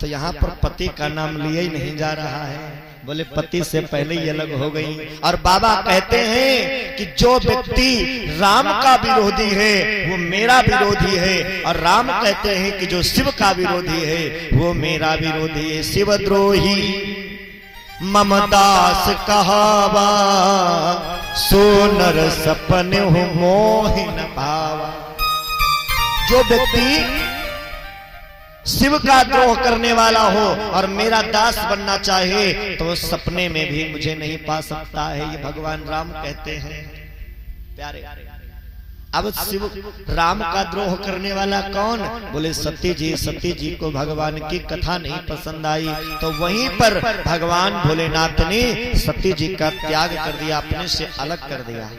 तो यहाँ पर पति का नाम लिया ही नहीं जा रहा है। बोले पति से पहले ही अलग हो गई। और बाबा कहते हैं कि जो व्यक्ति राम का विरोधी है वो मेरा विरोधी है। और राम कहते हैं कि जो शिव का विरोधी है वो मेरा विरोधी है। शिवद्रोही ममदास कहावा, सोनर सपने हो मोहिन भावा। जो व्यक्ति शिव का द्रोह करने वाला हो और मेरा दास बनना चाहे तो वो सपने में भी मुझे नहीं पा सकता है। ये भगवान राम कहते हैं। प्यारे, अब शिव राम का द्रोह करने वाला कौन? बोले सती जी। सती जी को भगवान की कथा नहीं पसंद आई तो वहीं पर भगवान भोलेनाथ ने सती जी का त्याग कर दिया, अपने से अलग कर दिया।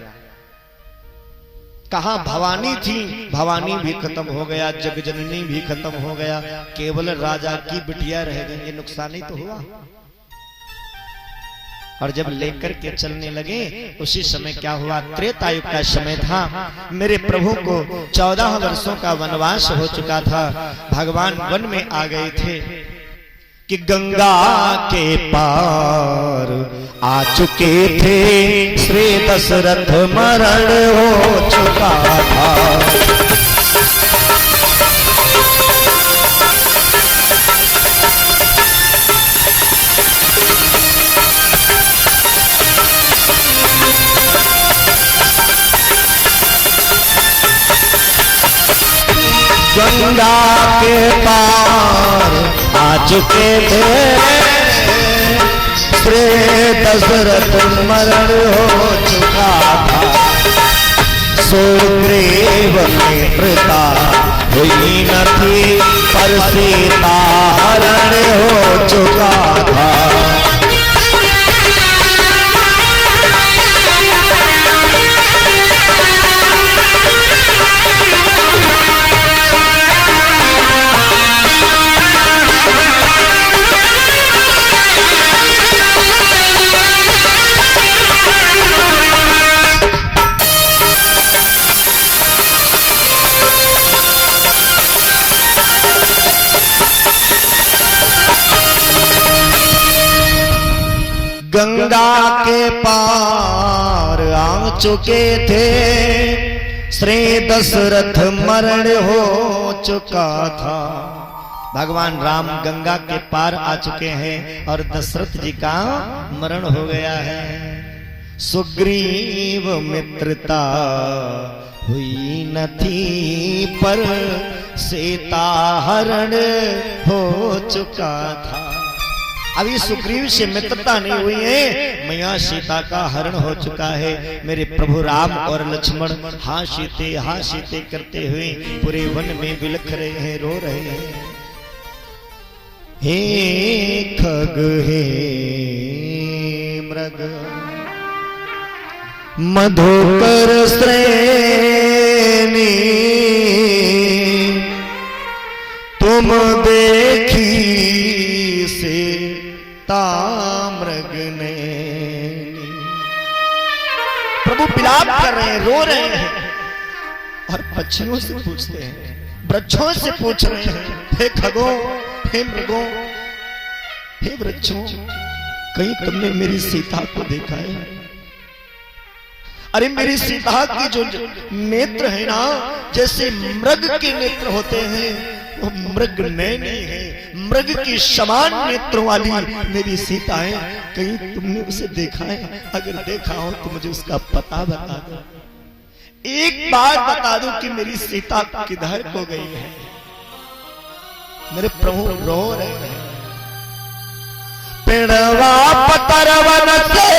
कहा भवानी थी, भवानी भी खत्म हो गया, जग जननी भी खत्म हो गया, केवल राजा की बिटिया रह गई। ये नुकसान ही तो हुआ। और जब लेकर के चलने लगे उसी समय क्या हुआ? त्रेतायुग का समय था। मेरे प्रभु को 14 वर्षों का वनवास हो चुका था। भगवान वन में आ गए थे कि गंगा के पार आ चुके थे, श्री दशरथ मरण हो चुका था। गंगा के पार आ चुके थे, श्री दशरथ मरण हो चुका था। सुग्रीव में मृता हुई न थी, पर सीता हरण हो चुका था। गंगा के पार आ चुके थे, श्री दशरथ मरण हो चुका था। भगवान राम गंगा के पार आ चुके हैं और दशरथ जी का मरण हो गया है। सुग्रीव मित्रता हुई न थी, पर सीता हरण हो चुका था। अभी सुग्रीव से मित्रता नहीं हुई है, मैया सीता का हरण हो चुका है। मेरे प्रभु राम और लक्ष्मण हाँ सीते करते हुए पूरे वन में बिलख रहे हैं, रो रहे हैं। हे खग हे मृग मधुकर श्रेणी, तुम देखी से ताम्रग ने। प्रभु विलाप कर रहे हैं, रो रहे हैं और पक्षियों से पूछते हैं, वृक्षों से पूछ रहे हैं, हे खगों, हे मृगों, हे वृक्षों, कहीं तुमने मेरी सीता को देखा है? अरे मेरी सीता की जो नेत्र है ना, जैसे मृग के नेत्र होते हैं, वो मृग नैनी है, मृग की समान नेत्रों वाली मेरी सीता है। कहीं तुमने उसे देखा है? अगर देखा हो तो मुझे उसका पता बता दो, एक बार बता दो कि मेरी सीता किधर खो गई है। मेरे प्रभु रो रहे हैं। पिड़वा पतरवन से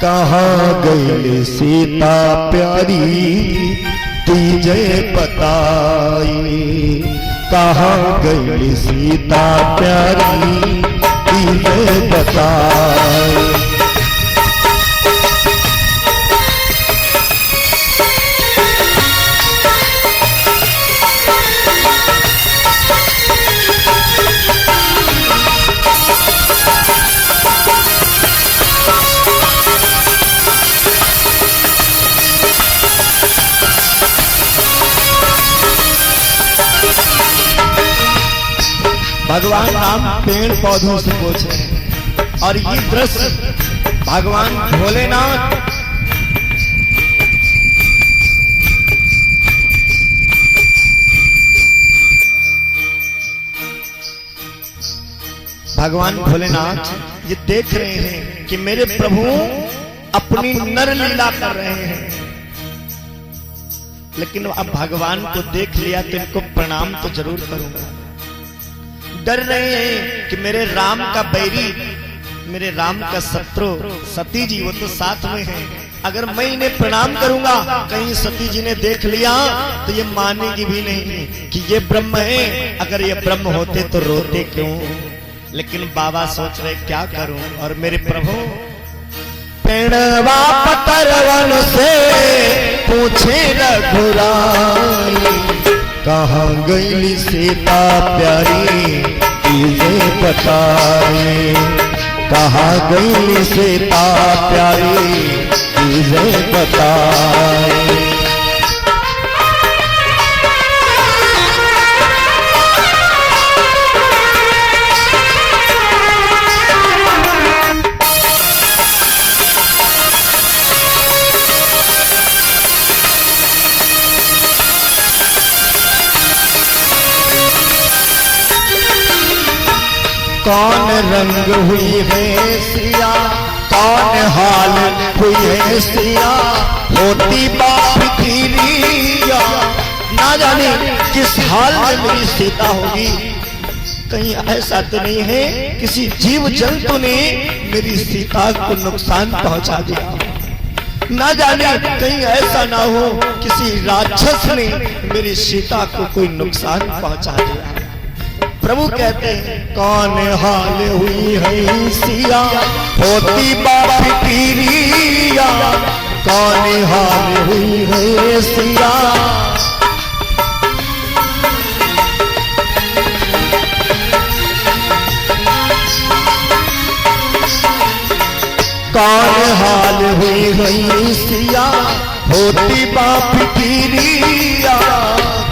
कहाँ गई सीता प्यारी तीजे बताई, कहाँ गई सीता प्यारी तीजे बताई। भगवान राम पेड़ पौधों से पूछे और ये दृश्य भगवान भोलेनाथ भगवान भोलेनाथ ये देख रहे हैं कि मेरे प्रभु अपनी नर लीला कर रहे हैं, लेकिन अब भगवान को देख लिया तो इनको प्रणाम तो जरूर करूंगा। डर रहे हैं कि मेरे राम का बैरी, मेरे राम का शत्रु सती जी वो तो साथ में है, अगर मैं इन्हें प्रणाम करूंगा कहीं सती जी ने देख लिया तो ये मानेगी भी नहीं कि ये ब्रह्म है। अगर ये ब्रह्म होते तो रोते क्यों। लेकिन बाबा सोच रहे क्या करूं। और मेरे प्रभु पेड़वा पतरवन से पूछे रघुराई, कहाँ गई सीता प्यारी तीजे बताई, कहाँ गई सीता प्यारी तीजे बताई। कौन रंग हुई है सिया, कौन हाल हुई है सिया, होती बाप की रिया, ना जाने किस हाल में मेरी सीता होगी। कहीं ऐसा तो नहीं है किसी जीव जंतु ने मेरी सीता को नुकसान पहुंचा दिया, ना जाने कहीं ऐसा ना हो किसी राक्षस ने मेरी सीता को कोई नुकसान पहुंचा दिया। प्रभु कहते हैं कौन हाल हुई है सिया, होती बाप की रिया, कौन हाल हुई है सिया। कौन हाल हुई है सिया, होती बाप की रिया,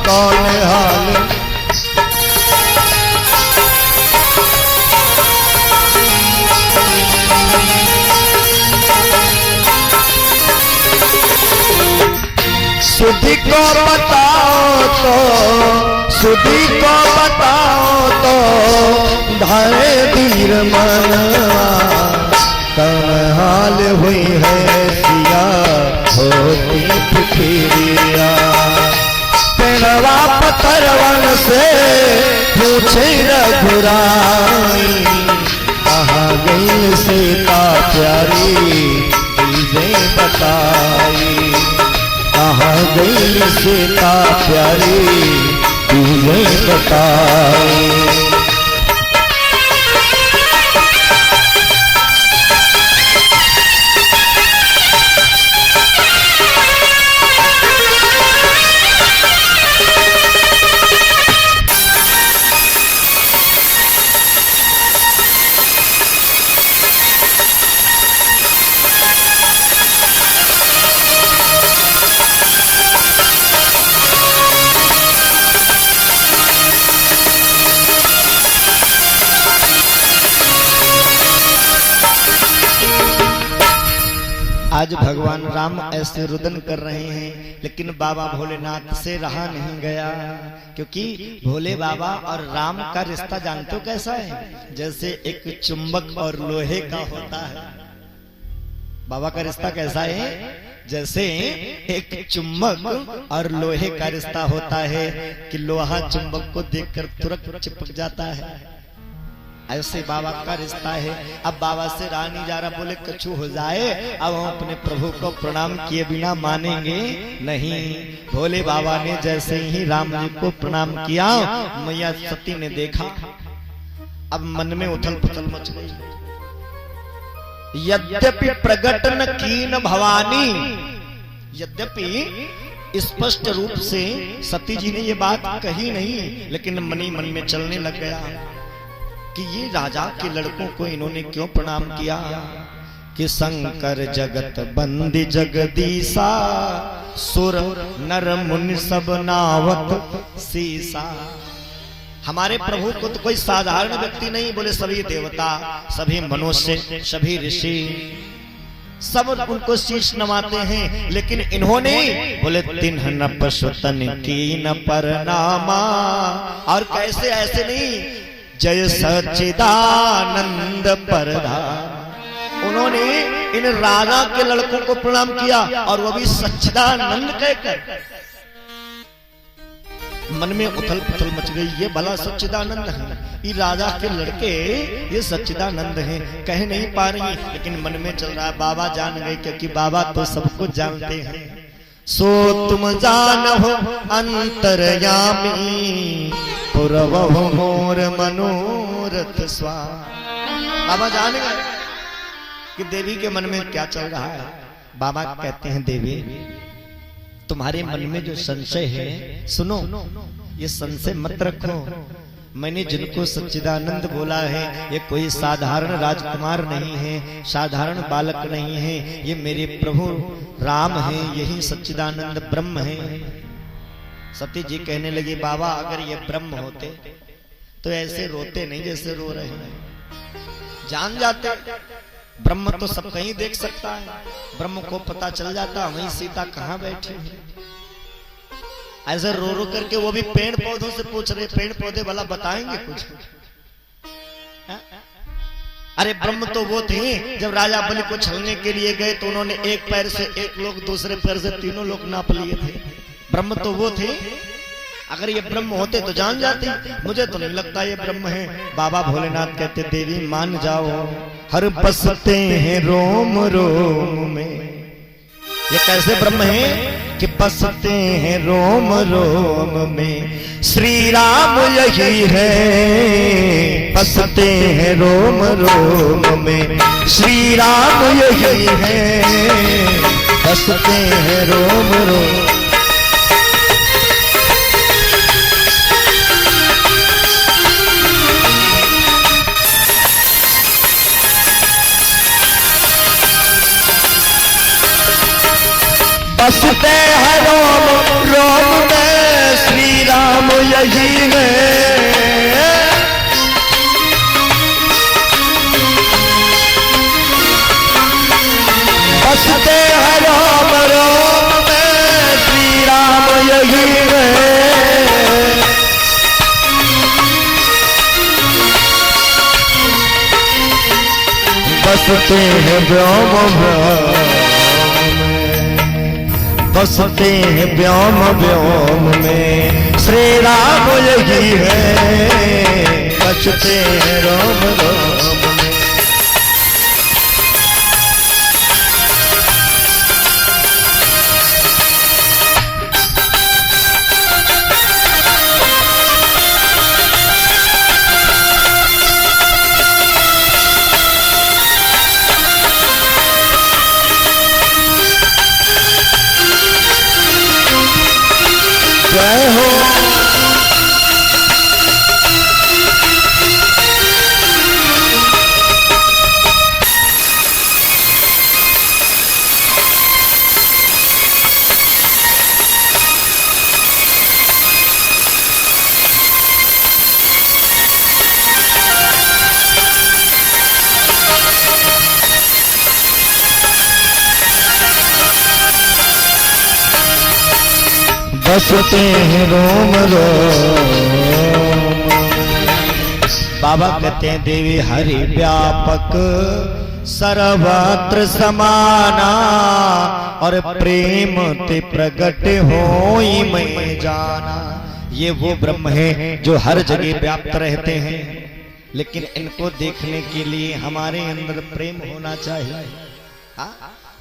कौन हाल। सुधी को बताओ तो, सुधी को बताओ तो, धारे धीर मनवा, कौन हाल हुई है सिया, होती फिक्रिया। पेड़वा पत्थरवन से पूछे रघुराई, कहाँ गई सीता प्यारी तीजे बताई, कहाँ गई सीता प्यारी तीजे बताई। आज भगवान राम ऐसे रुदन कर रहे हैं, लेकिन बाबा भोलेनाथ से रहा नहीं गया, क्योंकि भोले बाबा और राम का रिश्ता जानते हो कैसा है, जैसे एक चुंबक और लोहे का होता है। बाबा का रिश्ता कैसा है, जैसे एक चुंबक और लोहे का रिश्ता होता है कि लोहा चुंबक को देखकर तुरंत चिपक जाता है। ऐसे बाबा का रिश्ता है। अब बाबा से रहा नहीं जा रहा, बोले कछु हो जाए, अब हम अपने प्रभु को प्रणाम किए बिना मानेंगे नहीं। भोले बाबा ने जैसे ही राम जी को प्रणाम किया, मैया सती ने देखा, अब मन में उथल पुथल मच गई। यद्यपि प्रकट न कीन भवानी, यद्यपि स्पष्ट रूप से सती जी ने ये बात कही नहीं, लेकिन मनी मन में चलने लग गया कि ये राजा के लड़कों को इन्होंने क्यों प्रणाम किया। कि शंकर जगत बंदी जगदीसा, सुर नर मुनि सब नावत सीसा। हमारे प्रभु को तो कोई साधारण व्यक्ति नहीं, बोले सभी देवता, सभी मनुष्य, सभी ऋषि सब उनको शीश नवाते हैं, लेकिन इन्होंने बोले तिन्ह न पशु तन की न परनामा। और कैसे, ऐसे नहीं, जय सच्चिदानंद परधाम। उन्होंने इन राजा के लड़कों को प्रणाम किया, और वो भी सच्चिदानंद कहकर। मन में उथल पुथल मच गई, ये भला सच्चिदानंद है, ये राजा के लड़के ये सच्चिदानंद हैं, कह नहीं पा रही, लेकिन मन में चल रहा है। बाबा जान गए, क्योंकि बाबा तो सब कुछ जानते हैं। सो तुम जानहो अंतर्यामी, पुरवहु मोर मनोरथ स्वा। बाबा जान गए कि देवी के मन में क्या चल रहा है। बाबा कहते हैं, देवी तुम्हारे मन में जो संशय है, सुनो, ये संशय मत रखो। मैंने जिनको सच्चिदानंद बोला है, ये कोई साधारण राजकुमार नहीं है, साधारण बालक नहीं है, ये मेरे प्रभु राम हैं, यही सच्चिदानंद ब्रह्म हैं। सती जी कहने लगी, बाबा अगर ये ब्रह्म होते तो ऐसे रोते नहीं जैसे रो रहे हैं, जान जाते। ब्रह्म तो सब कहीं देख सकता है, ब्रह्म को पता चल जाता वहीं सीता कहाँ बैठी है। ऐसे रो रो करके वो भी पेड़ पौधों से पूछ रहे, पेड़ पौधे भला बताएंगे कुछ? अरे ब्रह्म तो वो थे, जब राजा बलि को छलने के लिए गए तो उन्होंने एक पैर से एक लोग, दूसरे पैर से तीनों लोग नाप लिए थे। ब्रह्म तो वो थे, अगर ये ब्रह्म होते तो जान जाती। मुझे तो नहीं लगता ये ब्रह्म है। बाबा भोलेनाथ कहते, देवी मान जाओ, हर बसते हैं रोम रोम में। ये कैसे ब्रह्म है कि बसते हैं रोम रोम में। श्री राम यही है, बसते हैं रोम रोम में। श्री राम यही है, बसते हैं रोम रोम। बसते हैं रोम रोम में, श्री राम यही है। बसते हैं रोम रोम में, श्री राम यही है। बसते हैं व्योम व्योम, बसते हैं व्योम व्योम में। श्री राम यही है, बसते हैं रोम रोम में। जय हो बसते हैं रोम रोम। बाबा कहते हैं, देवी हरि व्यापक सर्वत्र समाना, और प्रेम ते प्रगट होई मैं जाना। ये वो ब्रह्म है जो हर जगह व्याप्त रहते हैं। लेकिन इनको देखने के लिए हमारे अंदर प्रेम होना चाहिए,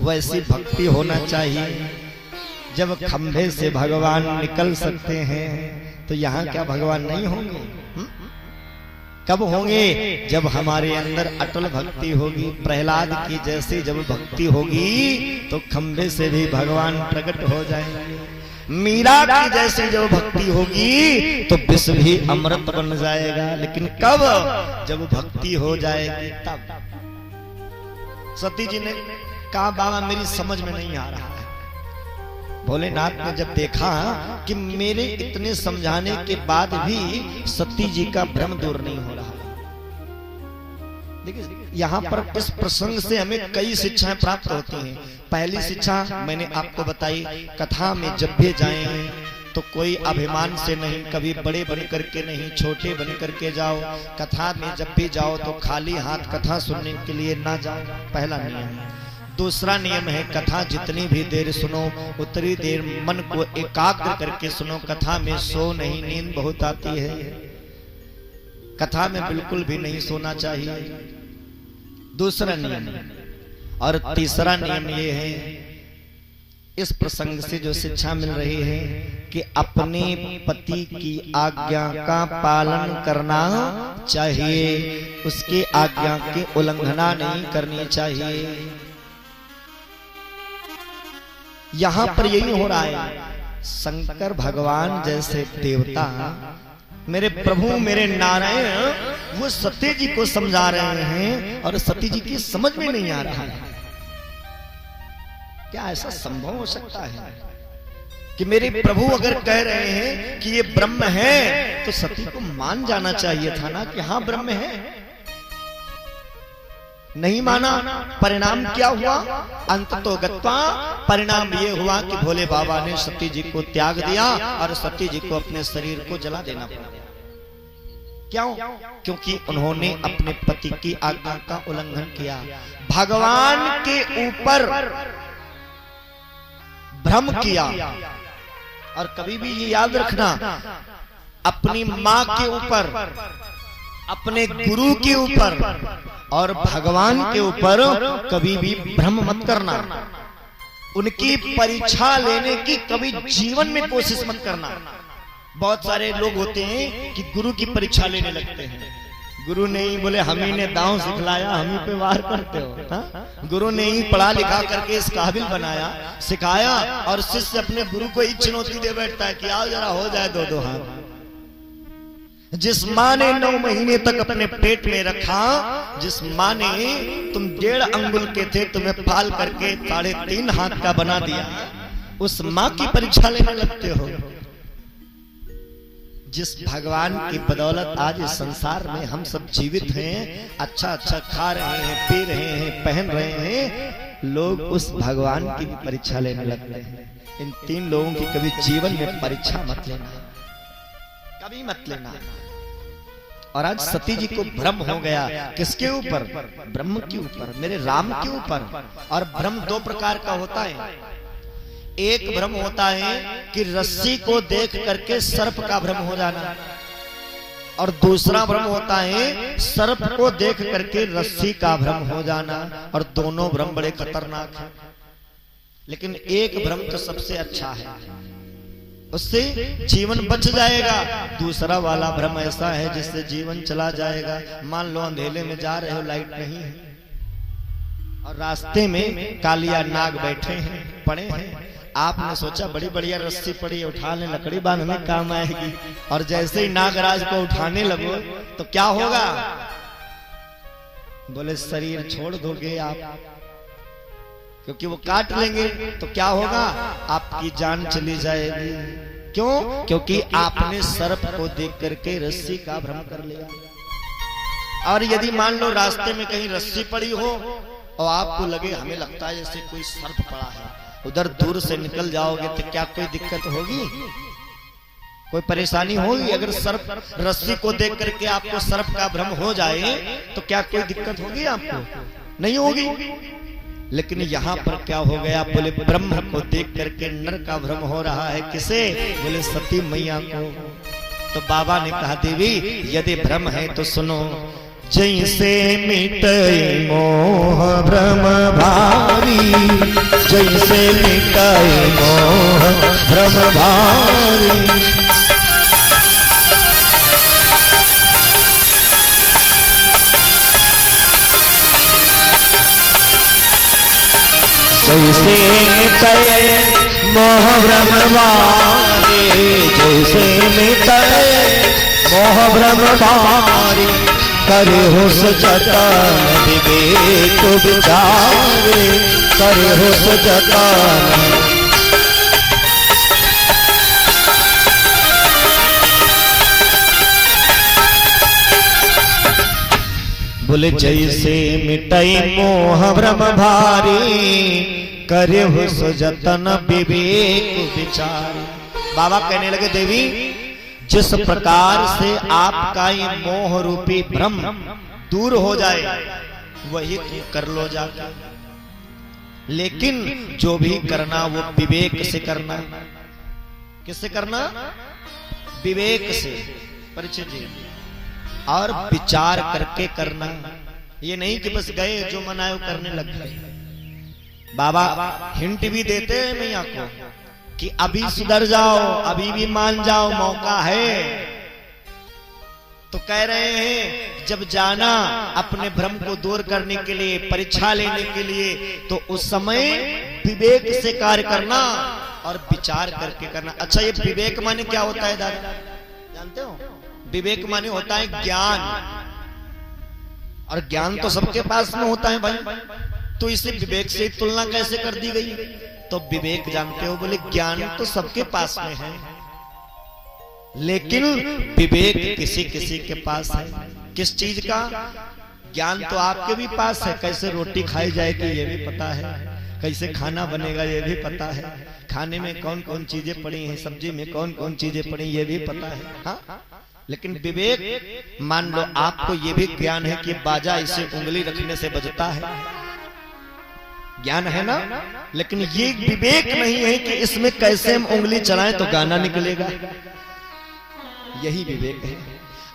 वैसी भक्ति होना चाहिए। जब खंभे से भगवान निकल सकते हैं तो यहाँ क्या भगवान नहीं होंगे? कब होंगे? जब हमारे अंदर अटल भक्ति होगी। प्रहलाद की जैसी जब भक्ति होगी तो खंभे से भी भगवान प्रकट हो जाएंगे। मीरा की जैसी जो भक्ति होगी तो विष भी अमृत बन जाएगा। लेकिन कब? जब भक्ति हो जाएगी तब। सती जी ने कहा बाबा मेरी समझ में नहीं आ रहा है। भोलेनाथ ने जब देखा कि मेरे इतने समझाने के बाद भी सती जी का भ्रम दूर नहीं हो रहा। देखिए यहाँ पर इस प्रसंग से हमें कई शिक्षाएं प्राप्त होती हैं। पहली शिक्षा मैंने आपको बताई, कथा में जब भी जाएं तो कोई अभिमान से नहीं, कभी बड़े बन करके नहीं, छोटे बन करके जाओ। कथा में जब भी जाओ तो खाली हाथ कथा सुनने के लिए ना जाओ, पहला नियम। दूसरा नियम है कथा जितनी भी देर सुनो उतनी देर मन को एकाग्र करके सुनो। कथा में सो नहीं, नींद बहुत आती है, कथा में बिल्कुल भी नहीं सोना चाहिए। दूसरा नियम। और तीसरा नियम ये है, इस प्रसंग से जो शिक्षा मिल रही है कि अपने पति की आज्ञा का पालन करना चाहिए, उसके आज्ञा की उल्लंघना नहीं करनी चाहिए। यहां पर यही हो रहा है। शंकर भगवान जैसे देवता, मेरे प्रभु मेरे नारायण, वो सती जी को समझा रहे हैं और सती जी की समझ में नहीं आ रहा है। क्या ऐसा संभव हो सकता है कि मेरे प्रभु अगर कह रहे हैं कि ये ब्रह्म है तो सती को मान जाना चाहिए था ना कि हाँ ब्रह्म है। नहीं माना, परिणाम क्या हुआ? अंततो गत्वा परिणाम ये हुआ कि भोले बाबा ने सती जी को त्याग दिया और सती जी को अपने शरीर को जला देना पड़ा। क्यों? क्योंकि उन्होंने अपने पति की आज्ञा का उल्लंघन किया। भगवान के ऊपर भ्रम किया। और कभी भी ये याद रखना, अपनी मां के ऊपर, अपने गुरु के ऊपर और भगवान के ऊपर कभी भी भ्रम मत करना। उनकी परीक्षा लेने की कभी जीवन में कोशिश मत करना। बहुत सारे लोग होते हैं कि गुरु की परीक्षा लेने लगते हैं। गुरु ने ही बोले हम ही ने दांव सिखलाया, हम ही पे वार करते हो। हा? गुरु ने ही पढ़ा लिखा करके इस काबिल बनाया, सिखाया, और शिष्य अपने गुरु को ही चुनौती दे बैठता है कि आओ जरा हो जाए दो दो हाथ। जिस माँ ने 9 महीने तक अपने पेट में रखा, जिस माँ ने तुम 1.5 अंगुल के थे तुम्हें पाल करके 3.5 हाथ का बना दिया, उस माँ की परीक्षा लेने लगते हो। जिस भगवान की बदौलत आज इस संसार में हम सब जीवित हैं, अच्छा अच्छा खा रहे हैं, पी रहे हैं, पहन रहे हैं, लोग उस भगवान की भी परीक्षा लेने लगते हैं। इन 3 लोगों की कभी जीवन में परीक्षा मत लेना, कभी मत लेना। और आज सती जी को भ्रम हो गया, किसके ऊपर? ब्रह्म के ऊपर, मेरे राम के ऊपर। और भ्रम 2 प्रकार का होता है। एक भ्रम होता है कि रस्सी को देख करके सर्प का भ्रम हो जाना, और दूसरा भ्रम होता है सर्प को देख करके रस्सी का भ्रम हो जाना। और दोनों भ्रम बड़े खतरनाक हैं। लेकिन एक भ्रम तो सबसे अच्छा है, उससे जीवन बच जाएगा। दूसरा वाला भ्रम ऐसा है जिससे जीवन चला जाएगा। मान लो अंधेरे में जा रहे हो, लाइट नहीं है, और रास्ते में कालिया नाग बैठे हैं, पड़े हैं। आपने सोचा बड़ी बढ़िया रस्सी पड़ी, उठा ले, लकड़ी बांधने काम आएगी। और जैसे ही नागराज को उठाने लगो तो क्या होगा? बोले शरीर छोड़ दोगे आप, क्योंकि वो काट लेंगे। तो क्या होगा? आपकी जान चली जाएगी। क्यों? क्योंकि आपने सर्प को देख करके रस्सी का भ्रम कर लिया। और यदि मान लो रास्ते में कहीं रस्सी पड़ी हो और आपको लगे, हमें लगता है जैसे कोई सर्प पड़ा है, उधर दूर से निकल जाओगे तो क्या कोई दिक्कत होगी? कोई परेशानी होगी? अगर सर्प, रस्सी को देख करके आपको सर्प का भ्रम हो जाए तो क्या कोई दिक्कत होगी आपको? नहीं होगी। लेकिन यहाँ पर क्या हो गया? बोले ब्रह्म को देख करके नर का भ्रम हो रहा है। किसे? बोले सती मैया को। तो बाबा ने कहा देवी यदि भ्रम है तो सुनो। जैसे मिटे मोह भ्रम भारी, जैसे मिटे मोह भ्रम भारी, जैसे मिटे मोह भ्रम भारी, जैसे मिटे मोह भ्रम भारी, करे हो सजतन विवेक विचारे, करे हो सजतन। बोले जैसे मिटाई मोह भ्रम भारी, करे हो सजतन विवेक विचार। बाबा कहने लगे देवी जिस प्रकार से आपका ये मोह रूपी भ्रम दूर हो जाए वही तुम कर लो जाके, लेकिन जो भी करना वो विवेक से करना। किससे करना? विवेक से, परिचय जी, और विचार करके करना। ये नहीं कि बस गए जो मनाए करने लग गए। बाबा हिंट भी देते हैं मैया को कि अभी सुधर जाओ, अभी भी मान जाओ, मौका है। तो कह रहे हैं जब जाना अपने भ्रम को दूर करने के लिए, परीक्षा लेने के लिए, तो उस समय विवेक से कार्य करना और विचार करके करना। अच्छा ये विवेक माने क्या होता है दादा जानते हो? विवेक माने होता है ज्ञान, और ज्ञान तो सबके पास में होता है भाई, तो इसे विवेक से तुलना कैसे कर दी गई? तो विवेक जानते हो, बोले ज्ञान तो सबके पास में है, लेकिन विवेक किसी किसी के पास है। किस चीज का? ज्ञान तो आपके भी पास है, कैसे रोटी खाई जाएगी ये भी पता है, कैसे खाना बनेगा ये भी पता है, खाने में कौन कौन चीजें पड़ी हैं, सब्जी में कौन कौन चीजें पड़ी ये भी पता है। हाँ? लेकिन विवेक, मान लो आपको ये भी ज्ञान है कि बाजा इसे उंगली रखने से बजता है, ज्ञान है ना, लेकिन ये विवेक नहीं है कि इसमें कैसे हम उंगली चलाएं तो गाना निकलेगा। यही विवेक है।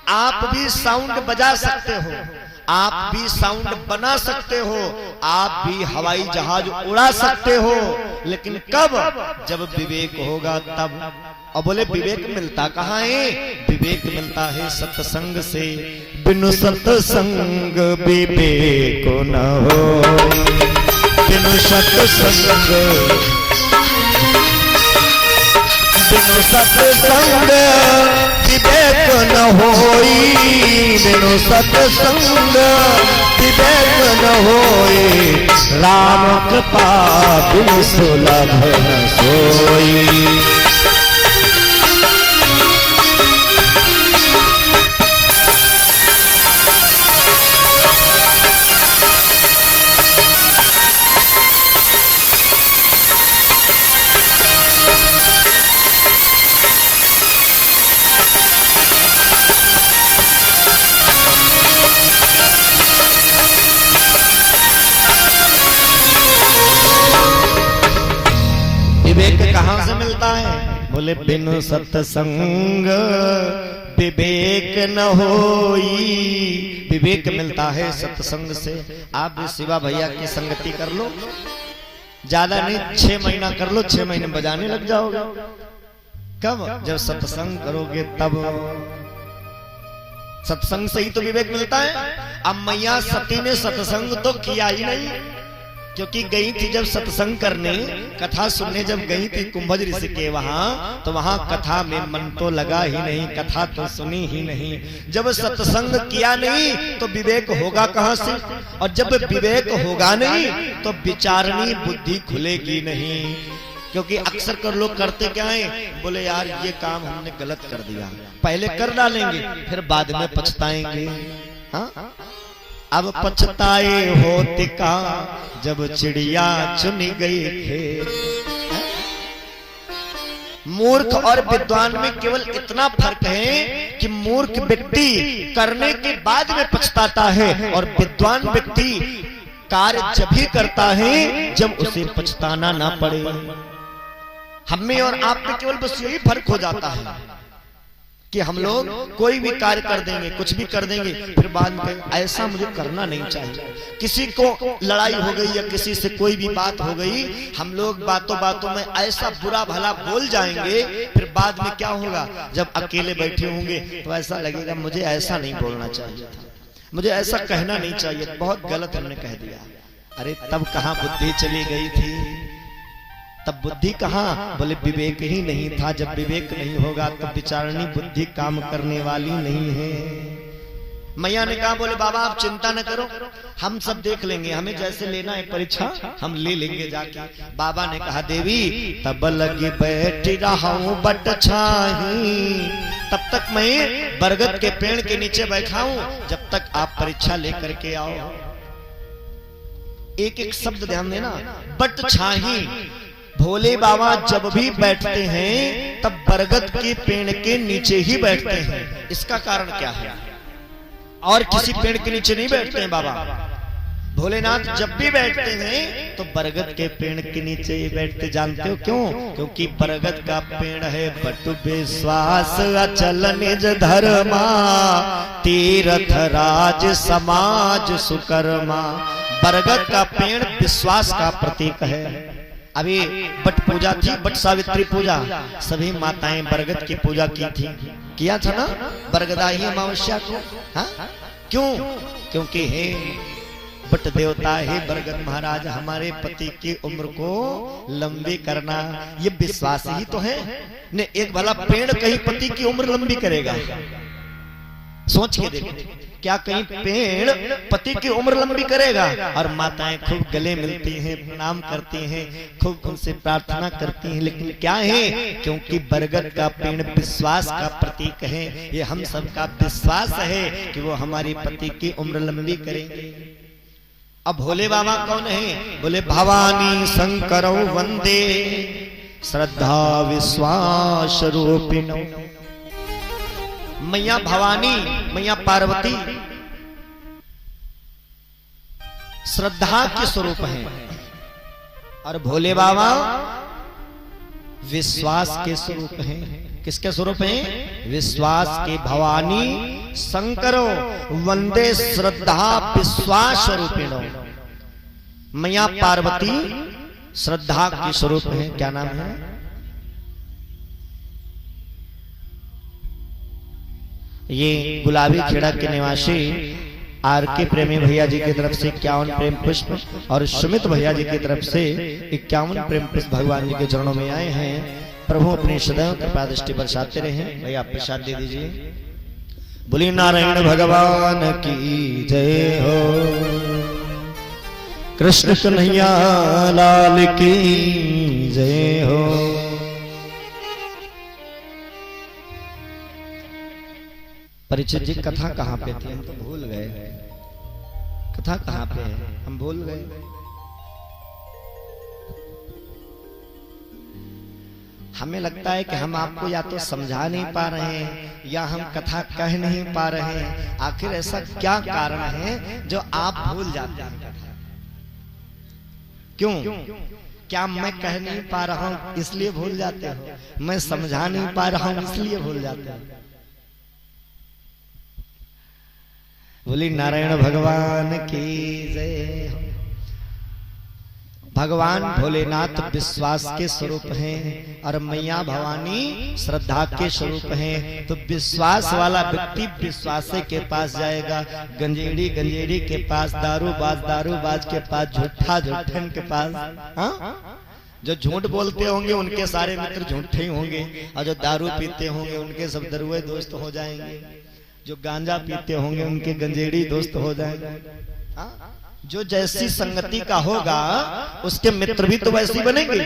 आप भी साउंड बजा सकते हो, आप भी साउंड बना सकते हो, आप भी हवाई जहाज उड़ा सकते हो, लेकिन कब? जब विवेक होगा तब। और बोले विवेक मिलता कहाँ है? विवेक मिलता है सत्संग से। बिनु सत्संग विवेक न हो, बिनु सत्संग, बिनु सत्संग विवेक न होई, बिनु सत्संग विवेक न होई, राम कृपा बिनु सुलभ न सोई। विवेक कहाँ से मिलता है? बोले बिनु सत्संग विवेक न होई। विवेक मिलता है सत्संग से। आप भी शिवा भैया की संगति कर लो, ज्यादा नहीं 6 महीना कर लो, 6 महीने बजाने लग जाओगे। कब? जब सत्संग करोगे तब। सत्संग से ही तो विवेक मिलता है। अब मैया सती ने सत्संग तो किया ही नहीं, क्योंकि गई थी जब सत्संग करने, कथा सुनने जब गई थी कुंभज ऋषि के वहां, तो वहां कथा में मन तो लगा ही नहीं, कथा तो सुनी ही नहीं। जब सत्संग किया नहीं तो विवेक होगा कहां से? और जब विवेक होगा नहीं तो विचारणी बुद्धि खुलेगी नहीं। क्योंकि अक्सर कर लोग करते क्या है? बोले यार ये काम हमने गलत कर दिया, पहले कर डालेंगे फिर बाद में पछताएंगे। हाँ? अब पछताए होते का जब चिड़िया चुनी गई खेत। मूर्ख और विद्वान में केवल इतना फर्क है कि मूर्ख व्यक्ति करने के बाद में पछताता है, और विद्वान व्यक्ति कार्य जब भी करता है जब उसे पछताना ना पड़े। हमें और आप में केवल बस यही फर्क हो जाता है। कि हम लोग कोई भी कार्य कर देंगे, कुछ भी कर देंगे, फिर बाद में ऐसा मुझे करना नहीं चाहिए। किसी को लड़ाई हो गई या किसी से कोई भी बात हो गई, हम लोग बातों बातों में ऐसा बुरा भला बोल जाएंगे, फिर बाद में क्या होगा, जब अकेले बैठे होंगे तो ऐसा लगेगा मुझे ऐसा नहीं बोलना चाहिए था, मुझे ऐसा कहना नहीं चाहिए, बहुत गलत हमने कह दिया। अरे तब कहाँ बुद्धि चली गई थी, तब बुद्धि कहाँ, बोले विवेक ही नहीं था। जब विवेक नहीं होगा तब विचारणी बुद्धि काम करने वाली नहीं है। मैया ने कहा, बोले बाबा आप चिंता न करो, हम सब देख लेंगे, हमें जैसे लेना है परीक्षा हम ले लेंगे जाके। बाबा ने कहा, देवी तब लगी बैठी रहा हूं बट छाही, तब तक मैं बरगद के पेड़ के नीचे बैठा हूं जब तक आप परीक्षा लेकर के आओ। एक एक शब्द ध्यान देना, बट छाही। भोले बाबा जब भी बैठते हैं तब बरगद के पेड़ के नीचे ही बैठते हैं। इसका कारण क्या है, और किसी पेड़ के नीचे नहीं बैठते हैं बाबा। भोलेनाथ जब भी बैठते हैं तो बरगद के पेड़ के नीचे ही बैठते। जानते हो क्यों? क्योंकि बरगद का पेड़ है बटु विश्वास अचल निज धर्मा, तीर्थ राज समाज सुकर्मा। बरगद का पेड़ विश्वास का प्रतीक है। अभी बट पूजा थी, बट सावित्री पूजा, सभी माताएं बरगद की पूजा की थी, किया था ना बरगदाई अमावस्या को। हाँ क्यों? क्योंकि हे बट देवता, हे बरगद महाराज, हमारे पति की उम्र को लंबी करना, ये विश्वास ही तो है ने। एक भला पेड़ कहीं पति की उम्र लंबी करेगा? सोच के देखो, क्या कहीं पेड़ पति की उम्र लंबी करेगा? और माताएं खूब गले मिलती हैं, प्रणाम करती हैं, खूब उनसे प्रार्थना करती हैं, लेकिन क्या है? क्योंकि बरगद का पेड़ विश्वास का प्रतीक है। ये हम सबका विश्वास है कि वो हमारी पति की उम्र लंबी करेंगे। अब भोले बाबा कौन है? बोले भवानी शंकरो वंदे श्रद्धा विश्वास रूपिणो। मैया भवानी, मैया पार्वती श्रद्धा के स्वरूप हैं, और भोले बाबा विश्वास के स्वरूप हैं। किसके स्वरूप हैं? विश्वास के। भवानी शंकरो वंदे श्रद्धा विश्वास स्वरूपिणो। मैया पार्वती श्रद्धा के स्वरूप हैं। क्या नाम है? ये गुलाबी खेड़ा के निवासी आर के प्रेमी भैया जी की तरफ से 51 प्रेम पुष्प और सुमित भैया जी की तरफ से 51 प्रेम पुष्प भगवान जी के चरणों में आए हैं। प्रभु अपनी सदैव कृपा दृष्टि बरसाते रहे। भैया प्रसाद दे दीजिए। बोली नारायण भगवान की जय हो, कृष्ण कन्हैया लाल की जय हो। परिचित जी कथा कहाँ पे थी? हम तो भूल गए। कथा कहाँ पे है? हम भूल गए। हमें लगता है कि हम आपको या तो समझा नहीं पा रहे हैं या हम कथा कह नहीं पा रहे हैं। आखिर ऐसा क्या कारण है जो आप भूल जाते हैं? क्यों? क्या मैं कह नहीं पा रहा हूं इसलिए भूल जाते हो? मैं समझा नहीं पा रहा हूं इसलिए भूल जाते हो? बोली नारायण भगवान की जय हो। भगवान भोलेनाथ विश्वास के स्वरूप हैं और मैया भवानी श्रद्धा के स्वरूप हैं। तो विश्वास वाला व्यक्ति विश्वास के पास जाएगा, गंजेड़ी के पास, दारूबाज के पास, झूठन के पास। हाँ? जो झूठ बोलते होंगे उनके सारे मित्र झूठे ही होंगे, और जो दारू पीते होंगे उनके सब दरुए दोस्त हो जाएंगे, जो गांजा पीते होंगे उनके गंजेड़ी दोस्त हो जाएंगे। हाँ? जो जैसी संगति का होगा उसके मित्र भी तो वैसे बनेंगे।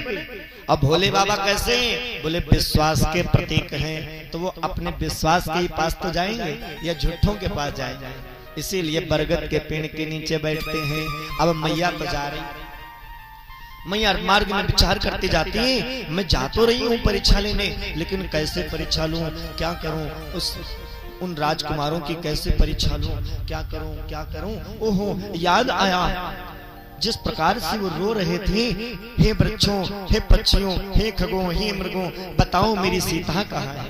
अब भोले बाबा कैसे हैं? बोले विश्वास के प्रतीक हैं, तो वो अपने विश्वास के ही पास तो जाएंगे या झूठों के पास जाएंगे? इसीलिए बरगद के पेड़ के नीचे बैठते हैं। अब मैया तो जा रही, मैया मार्ग में विचार करती जाती है, मैं जा तो रही हूँ परीक्षा लेने, लेकिन कैसे परीक्षा लूं, क्या करूं, उन राजकुमारों की कैसे परीक्षा लूं, क्या करूं। ओहो, याद आया जिस प्रकार से वो रो रहे थे, हे वृक्षों, हे पक्षियों, हे खगों, हे मृगों, बताओ मेरी सीता कहाँ है?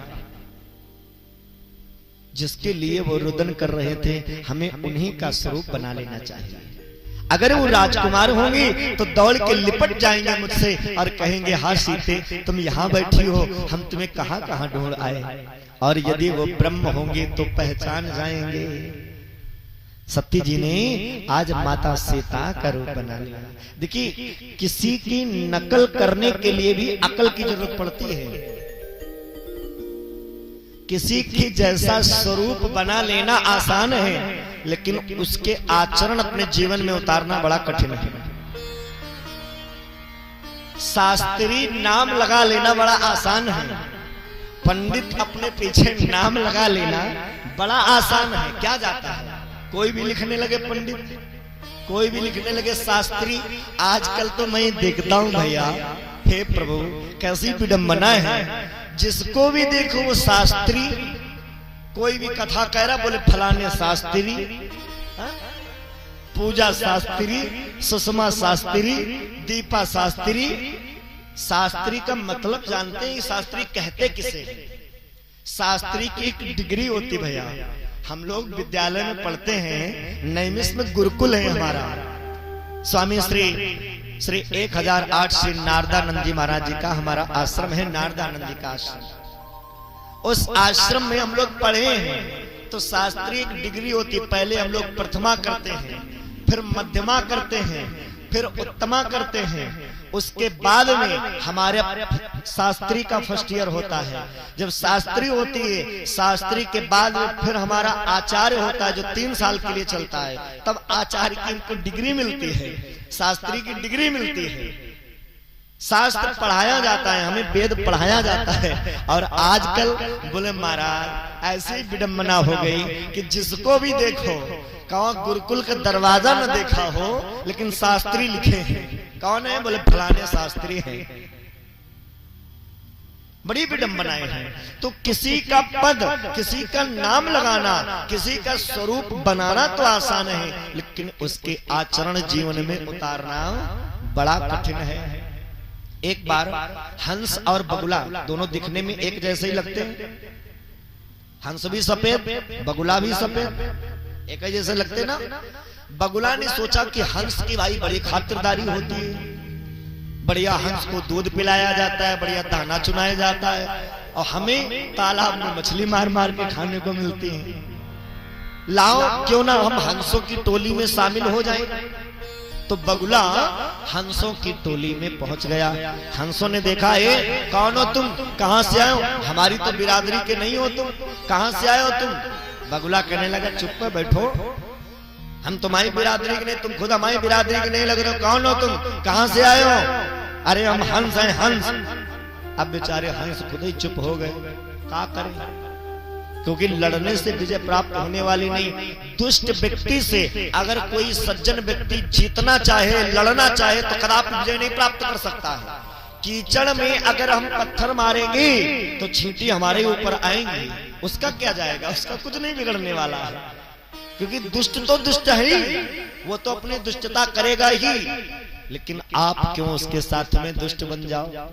जिसके लिए वो रुदन कर रहे थे, हमें उन्हीं का स्वरूप बना लेना चाहिए। अगर वो राजकुमार होंगे तो दौड़ के लिपट जाएंगे मुझसे और कहेंगे, हाँ सीते तुम यहाँ बैठी हो, हम तुम्हें कहाँ कहाँ ढूंढ आए। और यदि वो ब्रह्म होंगे तो पहचान जाएंगे। सती जी ने आज माता सीता का रूप बना लिया। देखिए, किसी की नकल करने के लिए भी अकल की जरूरत पड़ती है। किसी की जैसा स्वरूप बना लेना आसान है, लेकिन उसके आचरण अपने जीवन में उतारना बड़ा कठिन है। शास्त्री नाम लगा लेना बड़ा आसान है, पंडित अपने पीछे नाम लगा लेना बड़ा आसान है। क्या जाता है, कोई भी लिखने लगे पंडित, कोई भी लिखने लगे शास्त्री। आजकल तो मैं देखता हूं भैया, हे प्रभु कैसी विडंबना है, जिसको भी देखो वो शास्त्री। कोई भी कथा कह रहा, बोले फलाने शास्त्री, पूजा शास्त्री, सुषमा शास्त्री, दीपा शास्त्री। शास्त्री का मतलब जानते हैं, शास्त्री कहते किसे? शास्त्री की एक डिग्री होती भैया। हम लोग विद्यालय में पढ़ते हैं, नैमिष में गुरुकुल है हमारा। स्वामी श्री 1008 श्री नारदानंद जी महाराज जी का हमारा आश्रम है, नारदानंद जी का आश्रम। उस आश्रम में हम लोग पढ़े हैं। तो शास्त्री एक डिग्री होती है। पहले हम लोग प्रथमा करते हैं, फिर मध्यमा करते हैं, फिर उत्तमा करते हैं। उसके बाद में हमारे शास्त्री का फर्स्ट ईयर होता है। जब शास्त्री होती है, शास्त्री के बाद में फिर हमारा आचार्य होता है, जो 3 साल के लिए चलता है। तब आचार्य की इनको डिग्री मिलती है, शास्त्री की डिग्री मिलती है। शास्त्र पढ़ाया जाता है, हमें वेद पढ़ाया जाता है। और आजकल बोले महाराज ऐसी विडंबना हो गई कि जिसको भी देखो, कौन गुरुकुल का दरवाजा न देखा हो, लेकिन शास्त्री लिखे हैं। कौन है? बोले फलाने शास्त्री हैं। बड़ी विडंबनाएं हैं। तो किसी का पद, किसी का नाम लगाना, किसी का स्वरूप बनाना तो आसान है, लेकिन उसके आचरण जीवन में उतारना बड़ा कठिन है। एक बार हंस और बगुला दोनों दिखने में एक जैसे ही लगते हैं। हंस भी सफेद, बगुला भी सफेद, एक ही जैसे लगते ना। बगुला ने सोचा कि हंस की भाई बड़ी खातिरदारी होती है, बढ़िया हंस को दूध पिलाया जाता है, बढ़िया दाना चुनाया जाता है, और हमें तालाब में मछली मार मार के खाने को मिलती है। लाओ क्यों ना हम हंसों की टोली में शामिल हो जाएं। तो बगुला हंसों की टोली में पहुंच गया। हंसों ने देखा, ए कौन हो तुम, कहां से आए हो, हमारी तो बिरादरी के नहीं हो तुम, कहां से आए हो तुम? बगुला कहने लगा, चुप पर बैठो, हम तुम्हारी बिरादरी के नहीं, तुम खुद हमारी बिरादरी के नहीं लग रहे हो। कौन हो तुम, कहां से आए हो? अरे हम हंस हैं, हंस। अब बेचारे हंस खुद ही चुप हो गए। क्या करें, क्योंकि लड़ने से विजय प्राप्त होने वाली नहीं। दुष्ट व्यक्ति से अगर कोई सज्जन व्यक्ति जीतना चाहे, लड़ना चाहे, तो कदापि विजय नहीं प्राप्त कर सकता है। कीचड़ में अगर हम पत्थर मारेंगे तो छींटी हमारे ऊपर आएंगी, उसका क्या जाएगा, उसका कुछ नहीं बिगड़ने वाला है। क्योंकि दुष्ट तो दुष्ट है ही, वो तो अपनी दुष्टता करेगा ही। लेकिन आप क्यों उसके साथ में दुष्ट बन जाओ।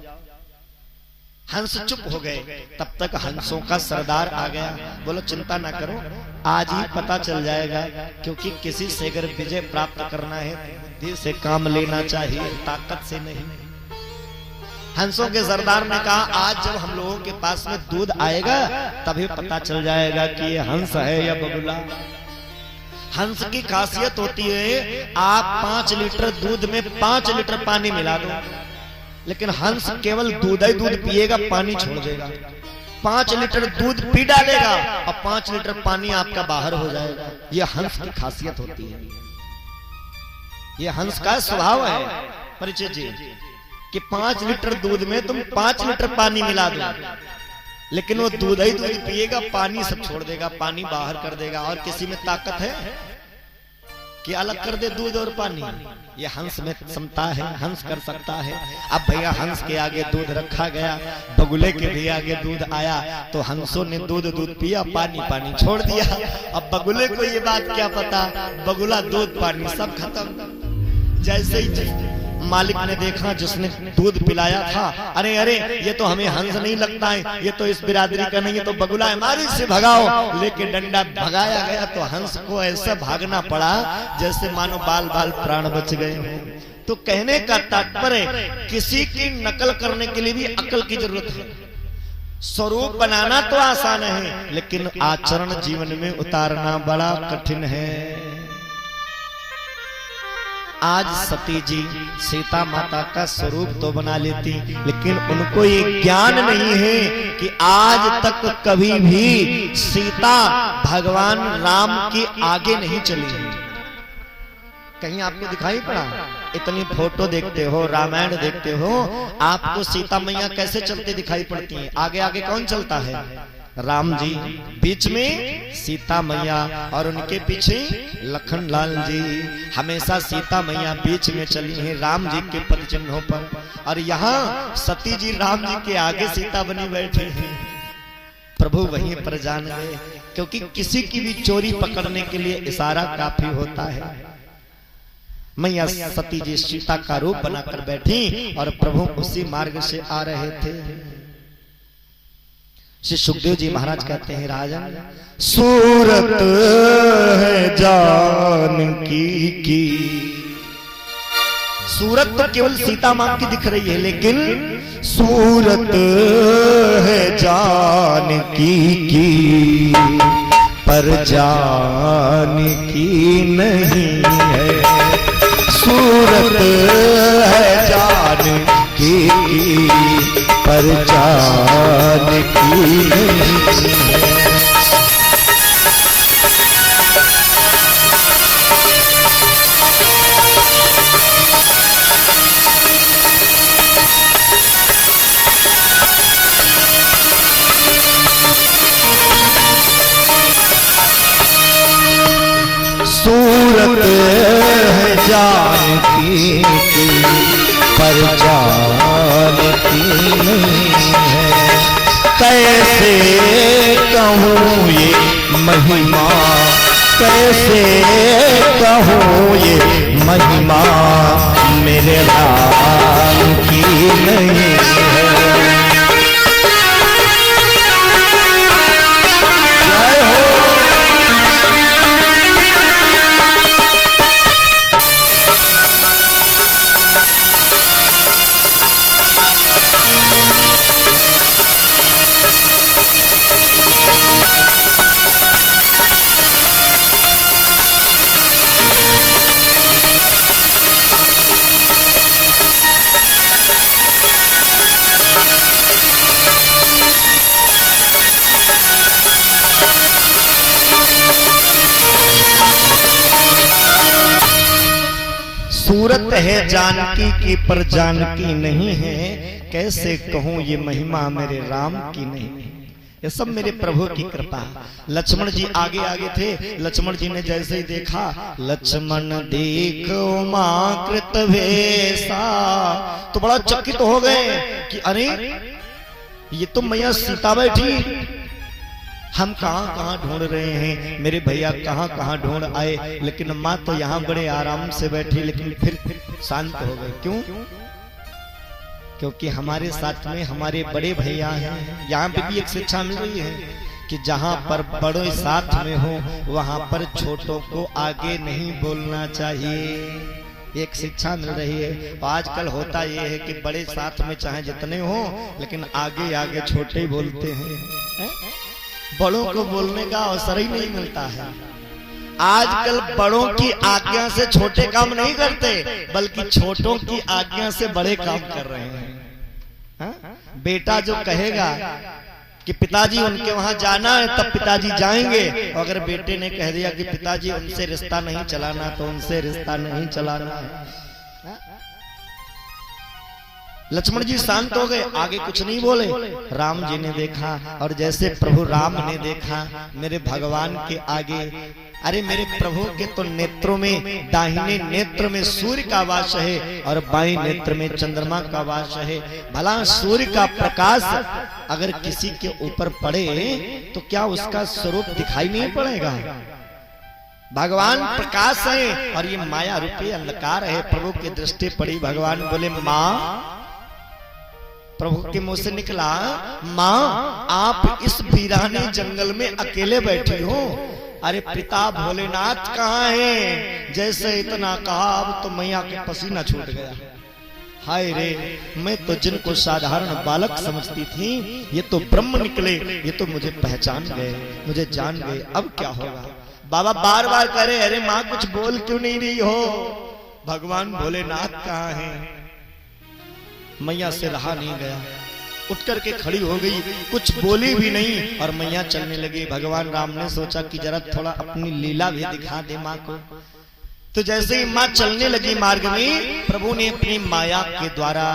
हंस चुप हो गए। तब तक हंसों का सरदार आ गया। बोलो चिंता ना करो, आज ही पता चल जाएगा, क्योंकि किसी से अगर विजय प्राप्त करना है बुद्धि से काम लेना चाहिए, ताकत से नहीं। हंसों के सरदार ने कहा, आज जब हम लोगों के पास में दूध आएगा तभी पता चल जाएगा कि ये हंस है या बगुला। हंस की खासियत होती है, आप 5 लीटर दूध में 5 लीटर पानी मिला दो, लेकिन हंस केवल दूध ही दूध पिएगा, पानी छोड़ देगा। 5 लीटर दूध पी डालेगा और 5 लीटर पानी आपका बाहर हो जाएगा। यह हंस की खासियत होती है, यह हंस का स्वभाव है परिचय जी, कि 5 लीटर दूध में तुम 5 लीटर पानी मिला दो, लेकिन वो दूध ही दूध पिएगा, पानी सब छोड़ देगा, पानी बाहर कर देगा। और किसी में ताकत है कि अलग कर दे दूध और पानी? ये हंस में क्षमता है, हंस कर सकता है। अब भैया हंस के आगे दूध रखा गया, बगुले के भी आगे दूध आया, तो हंसों ने दूध पिया, पानी पानी छोड़ दिया। अब बगुले को ये बात क्या पता, बगुला दूध पानी सब खत्म। जैसे ही मालिक ने देखा जिसने दूध पिलाया था, अरे अरे ये तो हमें हंस नहीं लगता है, ये तो इस बिरादरी का नहीं, ये तो बगुला है, मार इसे भगाओ। लेके डंडा भगाया गया तो हंस को ऐसा भागना पड़ा जैसे मानो बाल बाल प्राण बच गए हो। तो कहने का तात्पर्य किसी की नकल करने के लिए भी अकल की जरूरत है। स्वरूप बनाना तो आसान है, लेकिन आचरण जीवन में उतारना बड़ा कठिन है। आज सती जी सीता माता का स्वरूप तो बना लेती, लेकिन उनको ये ज्ञान नहीं है कि आज तक कभी भी सीता भगवान राम के आगे नहीं चली। कहीं आपको दिखाई पड़ा? इतनी फोटो देखते हो, रामायण देखते हो, आपको सीता मैया कैसे चलते दिखाई पड़ती हैं? आगे आगे कौन चलता है? राम जी, बीच में सीता मैया और उनके पीछे लखन लाल जी। हमेशा सीता मैया बीच में चली हैं राम जी के पद चिन्हों पर, और यहाँ सती जी राम जी के आगे सीता बनी बैठी हैं। प्रभु वहीं पर जान गए, क्योंकि किसी की भी चोरी पकड़ने के लिए इशारा काफी होता है। मैया सती जी सीता का रूप बनाकर बैठी और प्रभु उसी मार्ग से आ रहे थे। श्री सुखदेव जी महाराज कहते हैं, राजन सूरत है जानकी की। सूरत तो केवल सीता मां की दिख रही है, लेकिन सूरत है जानकी की पर जानकी नहीं है। सूरत है जानकी की पर जानकी नहीं है। सूरत है जानकी की पर जानकी नहीं है। कैसे कहूँ ये महिमा, कैसे कहूँ ये महिमा मेरे राम की नहीं है। सूरत है जानकी की पर जानकी नहीं है। कैसे कहूँ ये महिमा मेरे राम की नहीं है। ये सब मेरे प्रभु की कृपा। लक्ष्मण जी आगे आगे थे। लक्ष्मण जी ने जैसे ही देखा, लक्ष्मण देखो मां कृत भेसा, तो बड़ा चकित हो गए कि अरे ये तो मैया सीता बैठी, हम कहां कहां ढूंढ रहे हैं, मेरे भैया कहां कहां ढूंढ आए, लेकिन माँ तो यहाँ बड़े आराम से बैठी। लेकिन फिर शांत हो गए। क्यों? क्योंकि हमारे साथ में हमारे बड़े भैया हैं। यहाँ पे भी एक शिक्षा मिल रही है कि जहाँ पर बड़े साथ में हो वहां पर छोटों को आगे नहीं बोलना चाहिए। एक शिक्षा मिल रही है। आजकल होता यह है कि बड़े साथ में चाहे जितने हो, लेकिन आगे आगे छोटे बोलते हैं। बड़ों को बोलने का अवसर ही नहीं मिलता है। आजकल बड़ों की आज्ञा से छोटे काम नहीं करते, बल्कि छोटों की आज्ञा से बड़े काम कर रहे हैं। हा? बेटा जो कहेगा कि पिताजी उनके वहां जाना है, तब पिताजी जाएंगे। अगर बेटे ने कह दिया कि पिताजी उनसे रिश्ता नहीं चलाना, तो उनसे रिश्ता नहीं चलाना है। लक्ष्मण जी शांत हो गए, आगे कुछ नहीं बोले। राम जी ने देखा, और जैसे प्रभु राम ने देखा मेरे भगवान के आगे, अरे मेरे प्रभु के तो नेत्रों में, दाहिने नेत्र में सूर्य का वास है और बाएं नेत्र में चंद्रमा का वास है। भला सूर्य का प्रकाश अगर किसी के ऊपर पड़े तो क्या उसका स्वरूप दिखाई नहीं पड़ेगा? भगवान प्रकाश है और ये माया रूपी अंधकार है। प्रभु की दृष्टि पड़ी, भगवान बोले माँ, प्रभु के मुंह से निकला, माँ आप इस वीरानी जंगल में अकेले बैठी हो, अरे पिता भोलेनाथ कहाँ हैं? जैसे इतना कहा अब तो मैया के पसीना छूट गया। हाय रे, मैं तो जिनको साधारण बालक समझती थी ये तो ब्रह्म निकले, ये तो मुझे पहचान गए, मुझे जान गए, अब क्या होगा? बाबा बार बार कह रहे, अरे माँ कुछ बोल क्यों नहीं रही हो? भगवान भोलेनाथ कहाँ हैं? मैया से रहा नहीं गया, उठ करके खड़ी हो गई, कुछ बोली भी नहीं और मैया चलने लगी। भगवान राम ने सोचा कि जरा थोड़ा अपनी लीला भी दिखा दे माँ को। तो जैसे ही माँ चलने लगी मार्ग में, प्रभु ने अपनी माया के द्वारा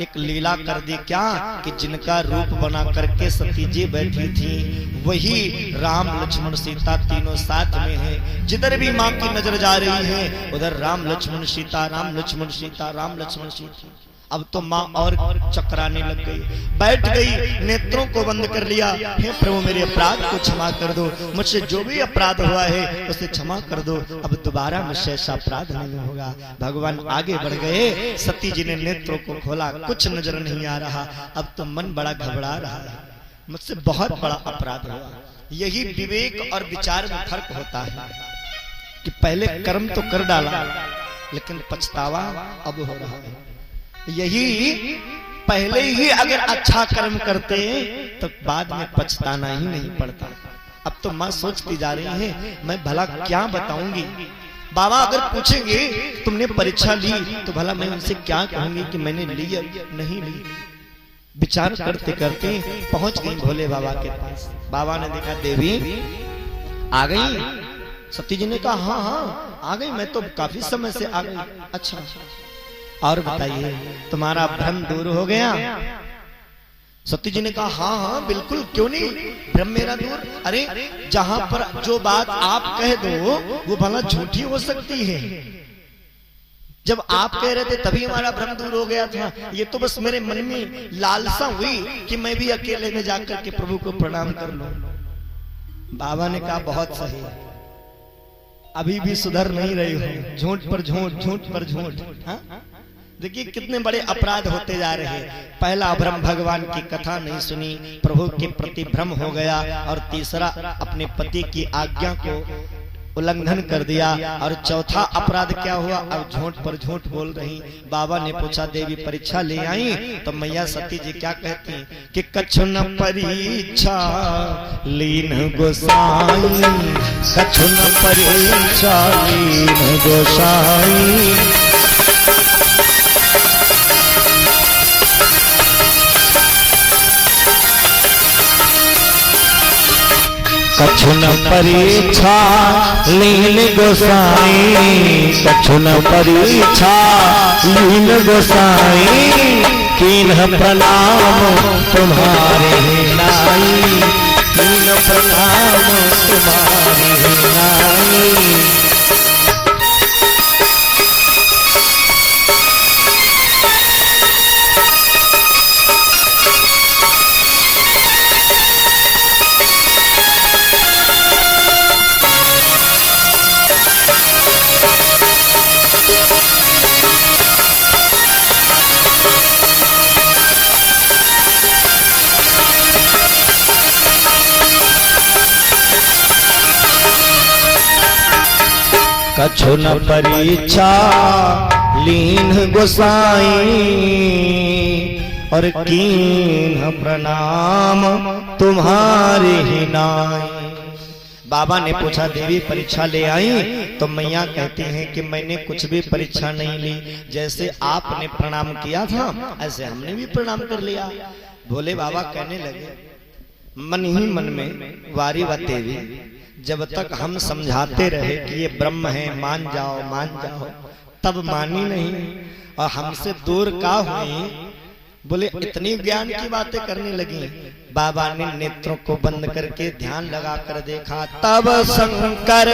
एक लीला कर दी। क्या कि जिनका रूप बना करके सती जी बैठी थी वही राम लक्ष्मण सीता तीनों साथ में है। जिधर भी माँ की नजर जा रही है उधर राम लक्ष्मण सीता, राम लक्ष्मण सीता, राम लक्ष्मण सीता। अब तो माँ और चकराने लग गई, बैठ गई, नेत्रों को बंद कर लिया। हे प्रभु मेरे अपराध को क्षमा कर दो, मुझसे जो भी अपराध हुआ है उसे क्षमा कर दो, अब दोबारा मुझसे ऐसा अपराध नहीं होगा। भगवान आगे बढ़ गए, सती जी ने नेत्रों को खोला, कुछ नजर नहीं आ रहा। अब तो मन बड़ा घबरा रहा है, मुझसे बहुत बड़ा अपराध हुआ। यही विवेक और विचार में फर्क होता है कि पहले कर्म तो कर डाला लेकिन पछतावा अब हो रहा है। यही पहले ही अगर अच्छा कर्म करते तो बाद में पछताना ही नहीं पड़ता। अब तो माँ सोचती जा रही है मैं भला क्या बताऊंगी। बाबा अगर पूछेंगे तुमने परीक्षा ली तो भला मैं उनसे क्या कहूंगी कि मैंने ली या नहीं ली। विचार करते करते पहुंच गई भोले बाबा के पास। बाबा ने देखा देवी आ गई। सती जी ने कहा हाँ हाँ आ गई, मैं तो काफी समय से आ गई। अच्छा और बताइए तुम्हारा भ्रम दूर हो गया? सती जी ने कहा हाँ हाँ बिल्कुल, क्यों नहीं, भ्रम मेरा दूर। अरे जहां पर जो बात आप कह दो वो भला झूठी हो सकती है। जब आप कह रहे थे तभी हमारा भ्रम दूर हो गया था। ये तो बस मेरे मन में लालसा हुई कि मैं भी अकेले में जाकर के प्रभु को प्रणाम कर लूं। बाबा ने कहा बहुत सही, अभी भी सुधर नहीं रही हो, झूठ पर झूठ, झूठ पर झूठ। हाँ देखिए कितने बड़े अपराध होते जा रहे हैं। पहला भ्रम भगवान की कथा नहीं सुनी, प्रभु के प्रति भ्रम हो गया, और तीसरा अपने पति की आज्ञा को उल्लंघन कर दिया, और चौथा अपराध क्या हुआ, अब झूठ पर झूठ बोल रही। बाबा ने पूछा देवी परीक्षा ले आई? तो मैया सती जी क्या कहती कि कछु न परीक्षा लीन गोसाई, कछु न परीक्षा लीन गोसाई। कछु न परीक्षा लीन गोसाई, कछु न परीक्षा लीन गोसाई। कीन्ह प्रणाम तुम्हारे नाई, कीन्ह प्रणाम तुम्हारे नाई। कछु न परीक्षा लीन गोसाई, और कीन्ह प्रणाम तुम्हारे ही नाई। बाबा ने पूछा देवी परीक्षा ले आई? तो मैया कहती हैं कि मैंने कुछ भी परीक्षा नहीं ली, जैसे आपने प्रणाम किया था ऐसे हमने भी प्रणाम कर लिया। भोले बाबा कहने लगे मन ही मन में वारी व देवी, जब तक हम समझाते रहे कि ये ब्रह्म है, मान जाओ मान जाओ, तब मानी नहीं और हमसे दूर का हुई। बोले इतनी ज्ञान की बातें करने लगी। बाबा ने नेत्रों को बंद करके ध्यान लगा कर देखा, तब शंकर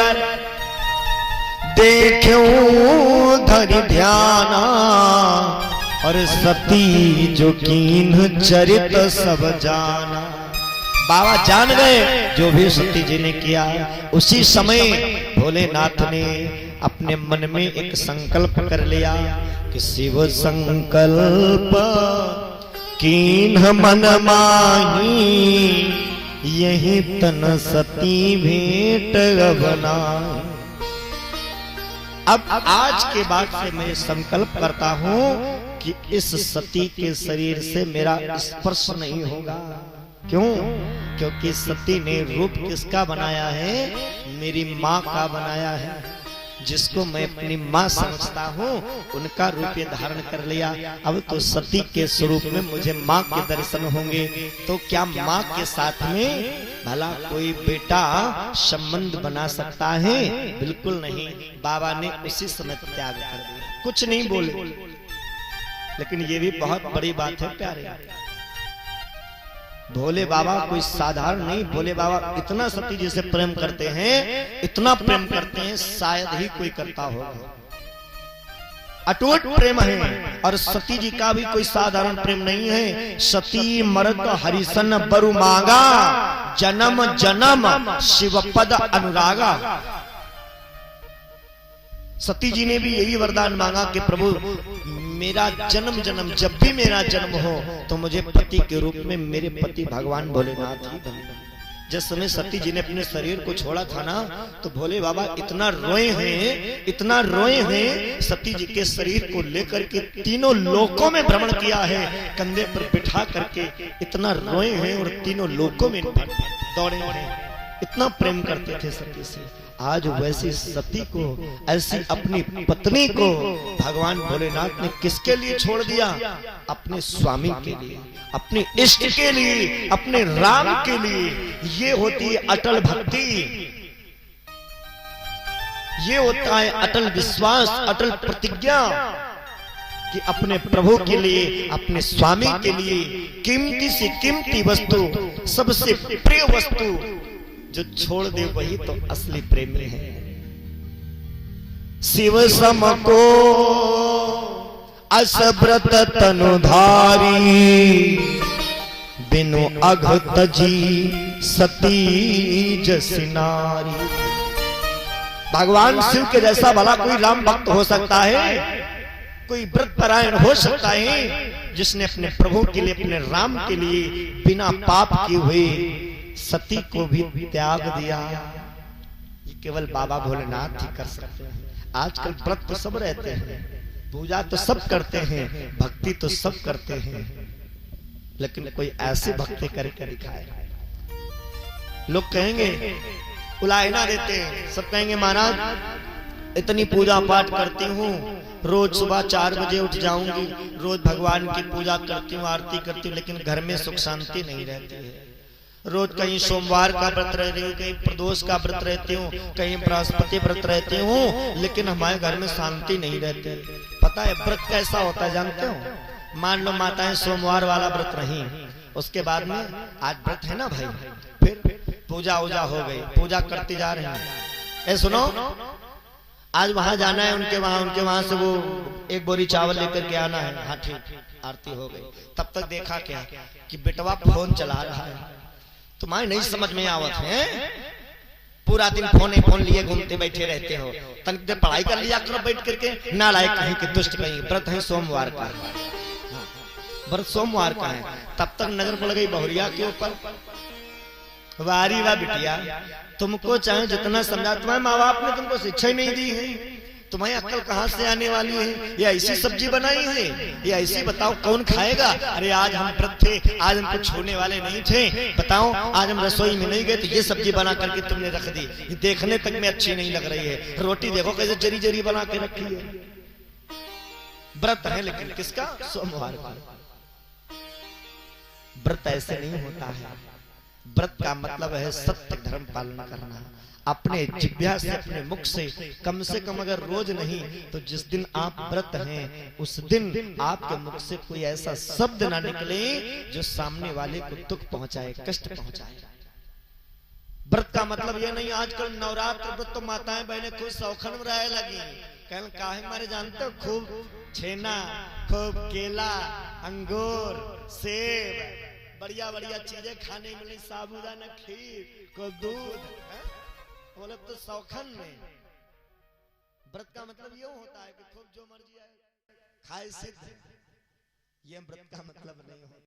देखो धरि ध्याना, और सती जो कीन्ह चरित सब जाना। बाबा जान गए जो भी सती जी ने किया। उसी समय भोलेनाथ ने अपने मन में एक संकल्प कर लिया कि शिव संकल्प कीन्ह मन माही, यही तन सती भेंट बनाई। अब आज के बाद से मैं संकल्प करता हूं कि इस सती के शरीर से मेरा स्पर्श नहीं होगा। क्यों? क्योंकि सती ने रूप किसका बनाया है? मेरी माँ का बनाया है। जिसको मैं अपनी माँ समझता हूँ उनका रूप ये धारण कर लिया। अब तो सती के स्वरूप में मुझे माँ के दर्शन होंगे। तो क्या माँ के साथ में भला कोई बेटा संबंध बना सकता है? बिल्कुल नहीं। बाबा ने उसी समय त्याग कर दिया, कुछ नहीं बोले। लेकिन ये भी बहुत बड़ी बात है प्यारे, भोले बाबा कोई साधारण नहीं। भोले बाबा इतना सती जी से प्रेम करते हैं, इतना प्रेम करते हैं, शायद ही कोई करता होगा। अटूट प्रेम है। और सती जी का भी कोई साधारण प्रेम नहीं है। सती मरत हरिसन बरु मांगा, जन्म जन्म शिवपद अनुरागा। सती जी ने भी यही वरदान मांगा कि प्रभु मेरा जन्म जन्म, जब भी मेरा जन्म हो तो मुझे पति के रूप में मेरे पति भगवान भोलेनाथ ही बने। जिस समय सती जी ने अपने शरीर को छोड़ा था ना, तो भोले बाबा इतना रोए हैं, इतना रोए हैं। सती जी के शरीर को लेकर के तीनों लोकों में भ्रमण किया है, कंधे पर बिठा करके इतना रोए हैं और तीनों लोकों में दौड़े हैं। इतना प्रेम करते थे सती से। आज वैसी सती को, ऐसी अपनी पत्नी को भगवान भोलेनाथ ने किसके लिए छोड़ दिया? अपने स्वामी के लिए, अपने इष्ट के लिए, अपने राम के लिए। ये होती है अटल भक्ति, ये होता है अटल विश्वास, अटल प्रतिज्ञा कि अपने प्रभु के लिए, अपने स्वामी के लिए कीमती से कीमती वस्तु, सबसे प्रिय वस्तु जो छोड़ दे वही तो असली प्रेमी है। शिव सम को असव्रत तनुधारी, बिनु अघ तजी सती जसि नारी। भगवान शिव के जैसा भला कोई राम भक्त हो सकता है? कोई व्रत परायण हो सकता है जिसने अपने प्रभु के लिए, अपने राम के लिए बिना पाप किए हुए सती को भी त्याग दिया? ये केवल बाबा भोलेनाथ ही कर सकते हैं। आजकल व्रत तो सब रहते हैं, पूजा तो सब करते हैं, भक्ति तो सब करते हैं, लेकिन कोई ऐसी भक्ति करके दिखाए। लोग कहेंगे, उलाहना देते हैं, सब कहेंगे महाराज इतनी पूजा पाठ करती हूँ, रोज सुबह 4 बजे उठ जाऊंगी, रोज भगवान की पूजा करती हूँ, आरती करती हूँ, लेकिन घर में सुख शांति नहीं रहती है। रोज कहीं सोमवार का व्रत रहती हूँ, कहीं प्रदोष का व्रत रहती हूँ, कहीं बृहस्पति व्रत रहती हूँ, लेकिन हमारे घर में शांति नहीं रहती। पता है व्रत कैसा होता है जानते हो? मान लो माताएं सोमवार वाला व्रत रही, उसके बाद में आज व्रत है ना भाई, फिर पूजा उजा हो गई, पूजा करती जा रही है। सुनो, आज वहां जाना है उनके वहां से वो 1 बोरी चावल लेकर के आना है। हाँ ठीक, आरती हो गई। तब तक देखा क्या कि बेटवा फोन चला रहा है। तुम्हारे नहीं समझ में आवत है, पूरा दिन फोन लिए घूमते बैठे रहते हो। तनिक देर पढ़ाई कर लिया करो बैठ करके। नालायक कहीं के दुष्ट कहीं, व्रत है सोमवार का, व्रत सोमवार का है। तब तक नजर पड़ गई बहुरिया के ऊपर। वारी वाह बिटिया, तुमको चाहे जितना समझा, तुम्हारे माँ बाप ने तुमको शिक्षा ही नहीं दी है, तुम्हारी अक्ल कहाँ से आने वाली है? ये ऐसी सब्जी बनाई है, ये ऐसी बताओ कौन खाएगा? अरे आज हम व्रत थे, आज हम कुछ छोड़ने वाले नहीं थे, बताओ आज हम रसोई में नहीं गए तो ये सब्जी बना करके तुमने रख दी, ये देखने तक में अच्छी नहीं लग रही है। रोटी देखो कैसे जरी जरी बना के रखी है। व्रत है लेकिन किसका? सोमवार का। व्रत ऐसे नहीं होता है। व्रत का मतलब है सत्य धर्म पालन करना। अपने जिह्वा से, अपने मुख से कम अगर रोज नहीं तो जिस दिन आप व्रत हैं उस दिन आपके मुख से कोई ऐसा शब्द ना निकले जो सामने वाले को दुख पहुंचाए, कष्ट पहुंचाए। व्रत का मतलब ये नहीं आजकल नवरात्र व्रत तो माताएं बहनें खूब शौखन में रह लगी। कल काहे मारे जानते हो? खूब छेना, खूब केला, अंगूर, सेब, बढ़िया बढ़िया चीजें खाने मिली, साबूदाना खीर को दूध। बोले व्रत सौखन में, व्रत का मतलब ये होता है कि खूब जो मर्जी आए खाए सिद्ध, ये व्रत का मतलब नहीं होता।